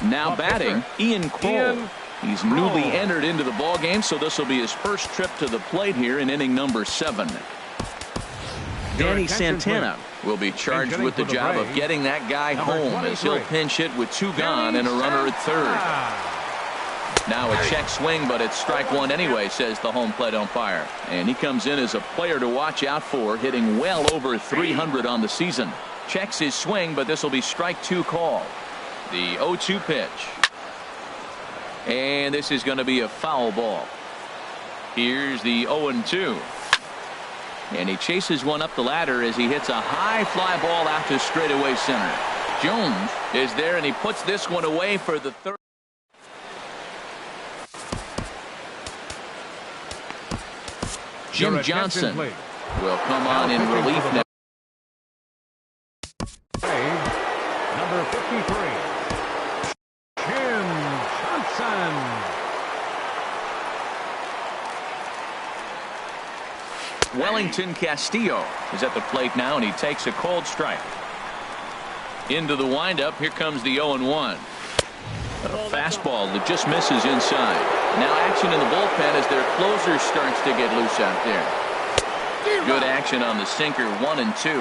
A: Now batting, Ian Kroll. He's newly entered into the ball game, so this will be his first trip to the plate here in inning number 7. Danny Santana will be charged with the job of getting that guy home as he'll pinch hit with 2 gone and a runner at third. Now a check swing, but it's strike 1 anyway, says the home plate umpire. And he comes in as a player to watch out for, hitting well over 300 on the season. Checks his swing, but this will be strike 2 call. The 0-2 pitch. And this is going to be a foul ball. Here's the 0-2. And he chases one up the ladder as he hits a high fly ball out to straightaway center. Jones is there, and he puts this one away for the third. Jim Johnson will come on in relief now.
B: Number 53, Jim Johnson.
A: Wellington Castillo is at the plate now, and he takes a cold strike. Into the windup. Here comes the 0-1. A fastball that just misses inside. Now action in the bullpen as their closer starts to get loose out there. Good action on the sinker. 1-2.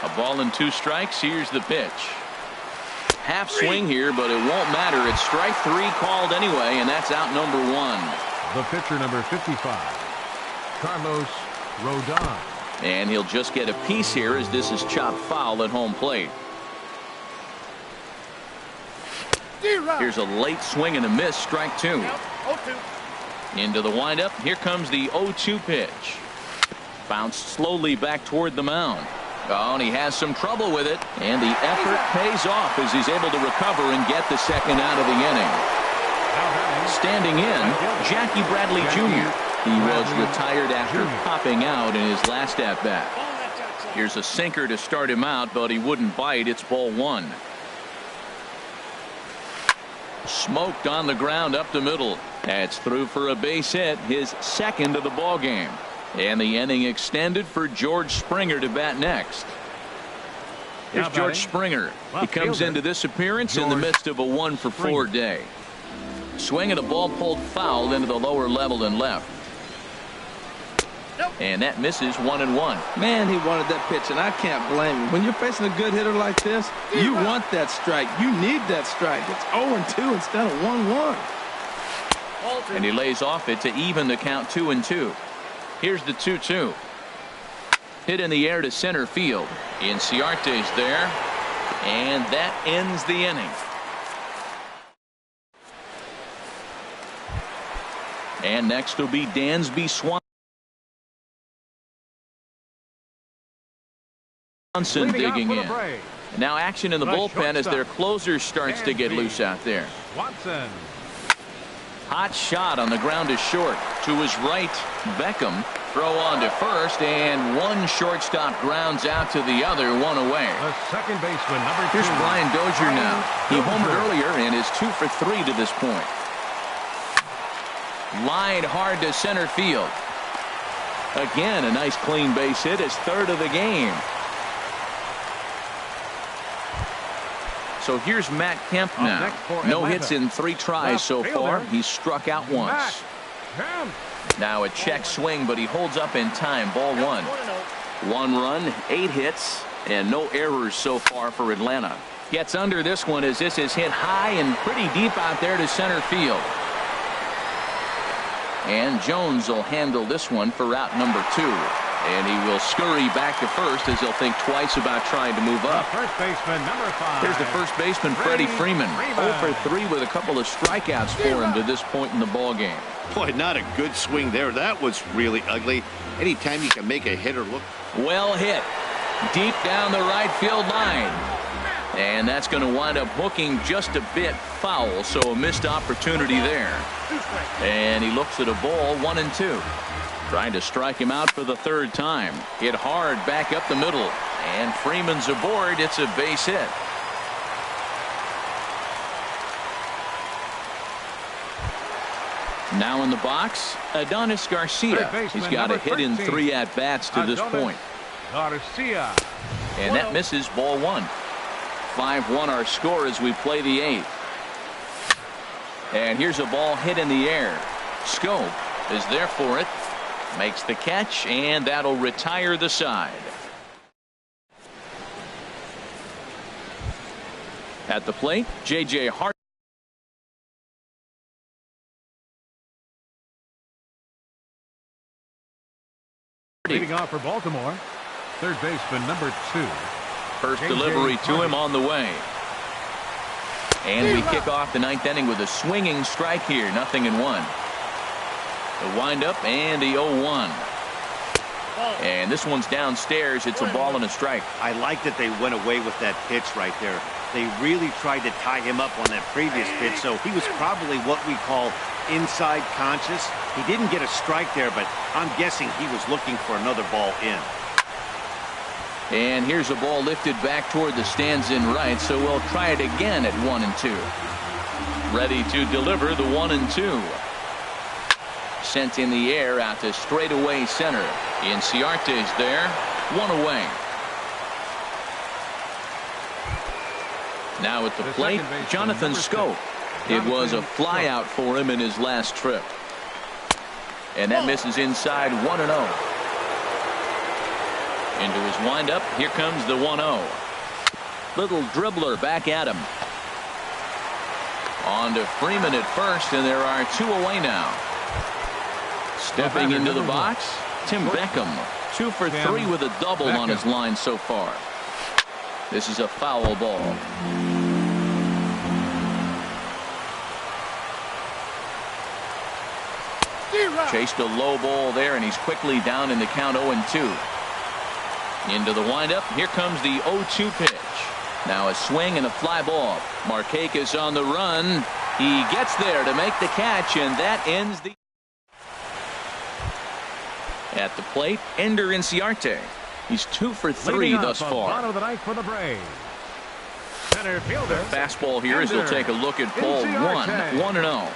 A: A ball and 2 strikes. Here's the pitch. Half swing here, but it won't matter. It's strike 3 called anyway, and that's out number 1.
B: The pitcher, number 55. Carlos Rodon.
A: And he'll just get a piece here as this is chopped foul at home plate. Here's a late swing and a miss, strike 2. Into the windup. Here comes the 0-2 pitch. Bounced slowly back toward the mound. Oh, and he has some trouble with it, and the effort pays off as he's able to recover and get the second out of the inning. Standing in, Jackie Bradley Jr. He was retired after popping out in his last at-bat. Here's a sinker to start him out, but he wouldn't bite. It's ball 1. Smoked on the ground up the middle. That's through for a base hit, his second of the ball game. And the inning extended for George Springer to bat next. Here's George Springer. He comes into this appearance in the midst of a 1-for-4 day. Swinging a ball pulled foul into the lower level and left. And that misses. 1-1.
C: Man, he wanted that pitch, and I can't blame him. When you're facing a good hitter like this, you want that strike. You need that strike. It's 0-2 instead of 1-1.
A: And he lays off it to even the count. 2-2. Here's the 2-2. Hit in the air to center field. Inciarte's there, and that ends the inning. And next will be Dansby Swanson digging in. Now action in the bullpen as their closer starts to get loose out there.
B: Watson.
A: Hot shot on the ground is short. To his right, Beckham. Throw on to first, and one shortstop grounds out to the other, 1 away.
B: The second baseman, number 2.
A: Here's Brian Dozier now. He homered earlier and is 2 for 3 to this point. Lined hard to center field. Again, a nice clean base hit, his 3rd of the game. So here's Matt Kemp now. No hits in 3 tries so far. He's struck out once. Now a check swing, but he holds up in time. Ball 1. 1 run, 8 hits, and no errors so far for Atlanta. Gets under this one as this is hit high and pretty deep out there to center field. And Jones will handle this one for route number 2. And he will scurry back to first as he'll think twice about trying to move up.
B: First baseman, number 5.
A: Here's the first baseman, Freddie Freeman. 0 for 3 with a couple of strikeouts for him to this point in the ball game.
D: Boy, not a good swing there. That was really ugly. Anytime you can make a hitter look.
A: Well hit. Deep down the right field line. And that's going to wind up hooking just a bit foul, so a missed opportunity there. And he looks at a ball, 1-2. Trying to strike him out for the 3rd time. Hit hard back up the middle. And Freeman's aboard. It's a base hit. Now in the box, Adonis Garcia. He's got a hit in 3 at-bats to this point.
B: Garcia.
A: And that misses, ball 1. 5-1 our score as we play the 8th. And here's a ball hit in the air. Scope is there for it. Makes the catch, and that'll retire the side. At the plate, J.J. Hart.
B: Leading off for Baltimore, third baseman number 2.
A: First delivery to him on the way. And we kick off the 9th inning with a swinging strike here. 0-1. The windup and the 0-1. And this one's downstairs. It's a ball and a strike.
D: I like that they went away with that pitch right there. They really tried to tie him up on that previous pitch, so he was probably what we call inside conscious. He didn't get a strike there, but I'm guessing he was looking for another ball in.
A: And here's a ball lifted back toward the stands in right, so we'll try it again at 1-2. Ready to deliver the 1-2. Sent in the air out to straightaway center. Inciarte's there. 1 away. Now at the plate, Jonathan Scope. It was a fly out for him in his last trip. And that misses inside. 1-0. Into his windup. Here comes the 1-0. Little dribbler back at him. On to Freeman at first, and there are 2 away now. Stepping into the box, Tim Beckham. 2 for 3 with a double on his line so far. This is a foul ball. Chased a low ball there, and he's quickly down in the count. 0-2. Into the windup. Here comes the 0-2 pitch. Now a swing and a fly ball. Markakis on the run. He gets there to make the catch, and that ends the. At the plate, Ender Inciarte. He's 2 for 3 thus far.
B: Bottom of the ninth for the Braves. Center fielder.
A: Fastball here as he'll take a look at ball 1. 1-0.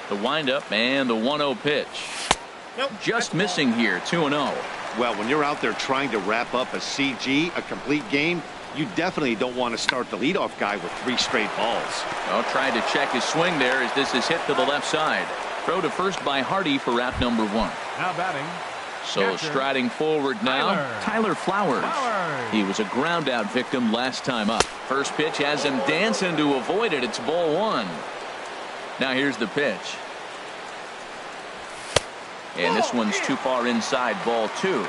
A: The windup and the 1-0 pitch. Just missing here. 2-0.
D: Well, when you're out there trying to wrap up a CG, a complete game, you definitely don't want to start the leadoff guy with 3 straight balls.
A: Well, trying to check his swing there as this is hit to the left side. Throw to first by Hardy for out number 1.
B: Now batting.
A: So striding forward now, Tyler Flowers. He was a ground out victim last time up. First pitch has him dancing to avoid it. It's ball 1. Now here's the pitch. And this one's too far inside, ball 2.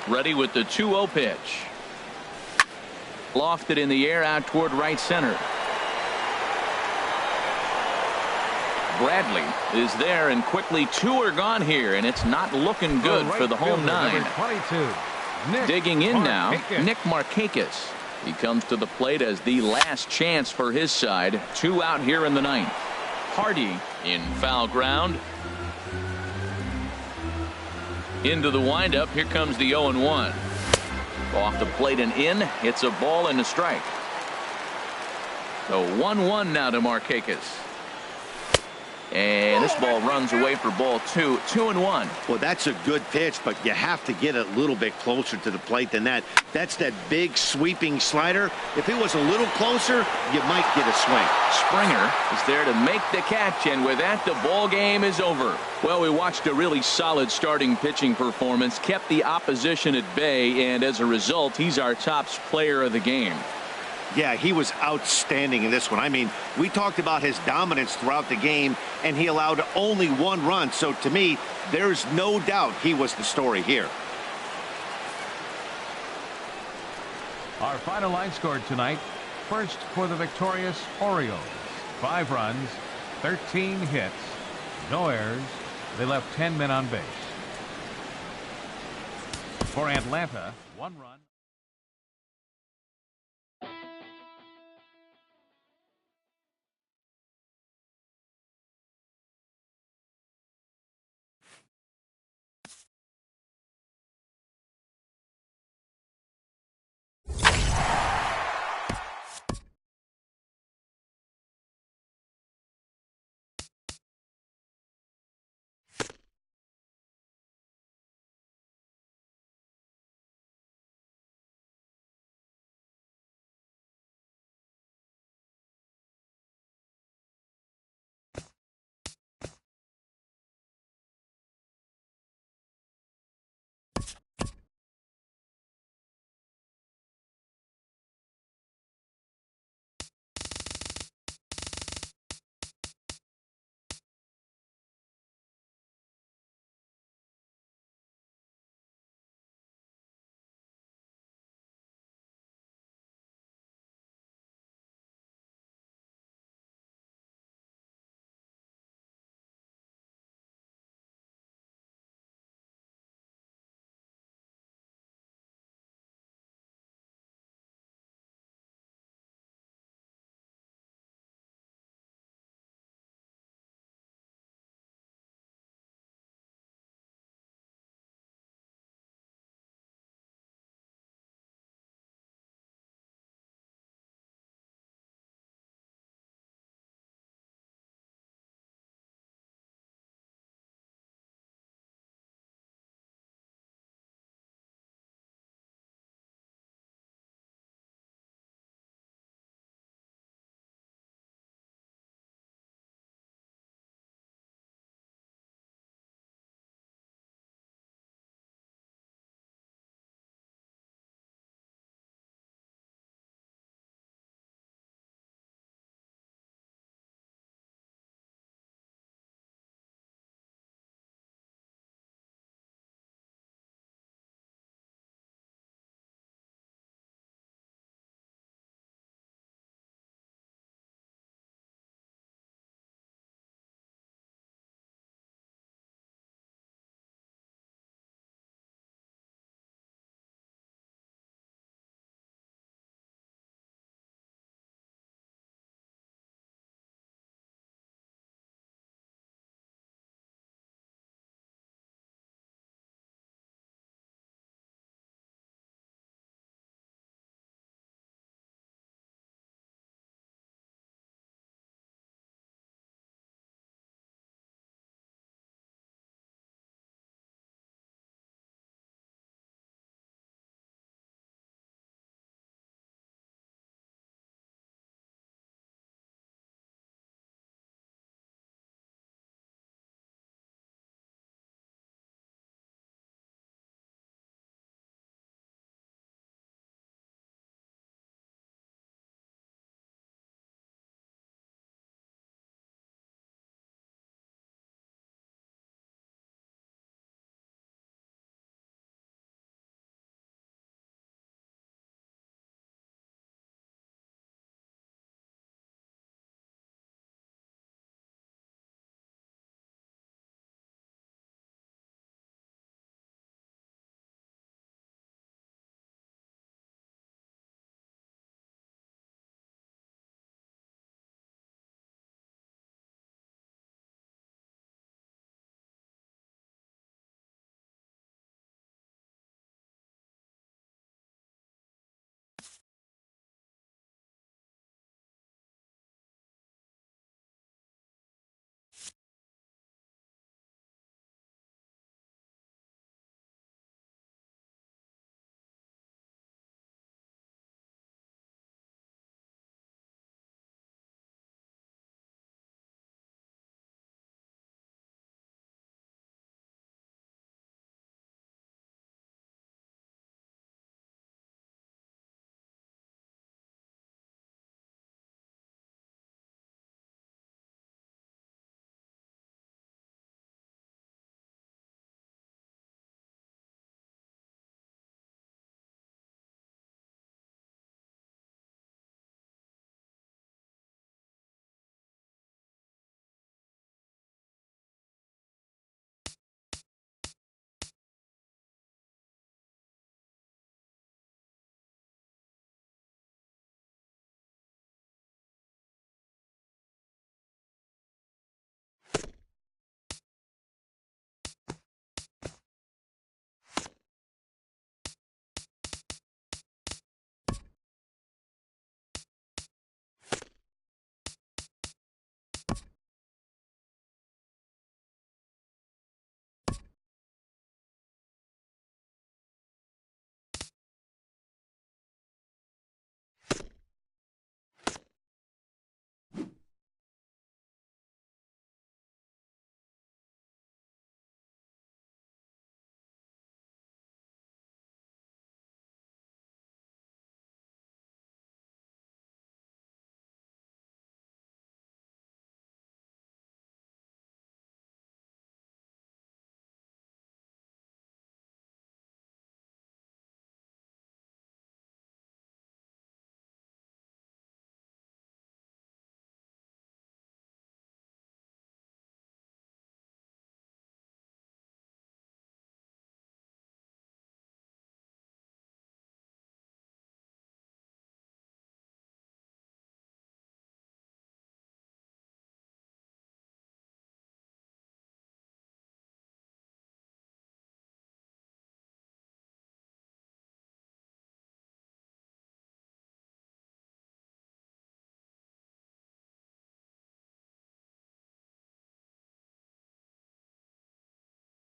A: Ready with the 2-0 pitch. Lofted in the air out toward right center. Bradley is there, and quickly 2 are gone here, and it's not looking good for the home 9. Digging in now, Nick Markakis. He comes to the plate as the last chance for his side. 2 out here in the 9th. Hardy in foul ground. Into the windup. Here comes the 0-1. Off the plate and in. It's a ball and a strike. So 1-1 now to Markakis. And this ball runs away for ball 2. 2-1.
D: Well, that's a good pitch, but you have to get a little bit closer to the plate than that. That's that big sweeping slider. If it was a little closer, you might get a swing.
A: Springer is there to make the catch, and with that, the ball game is over. Well, we watched a really solid starting pitching performance, kept the opposition at bay, and as a result, he's our top player of the game.
D: Yeah, he was outstanding in this one. I mean, we talked about his dominance throughout the game, and he allowed only 1 run. So to me, there's no doubt he was the story here.
B: Our final line scored tonight. First for the victorious Orioles. 5 runs, 13 hits, no errors. They left 10 men on base. For Atlanta, 1 run.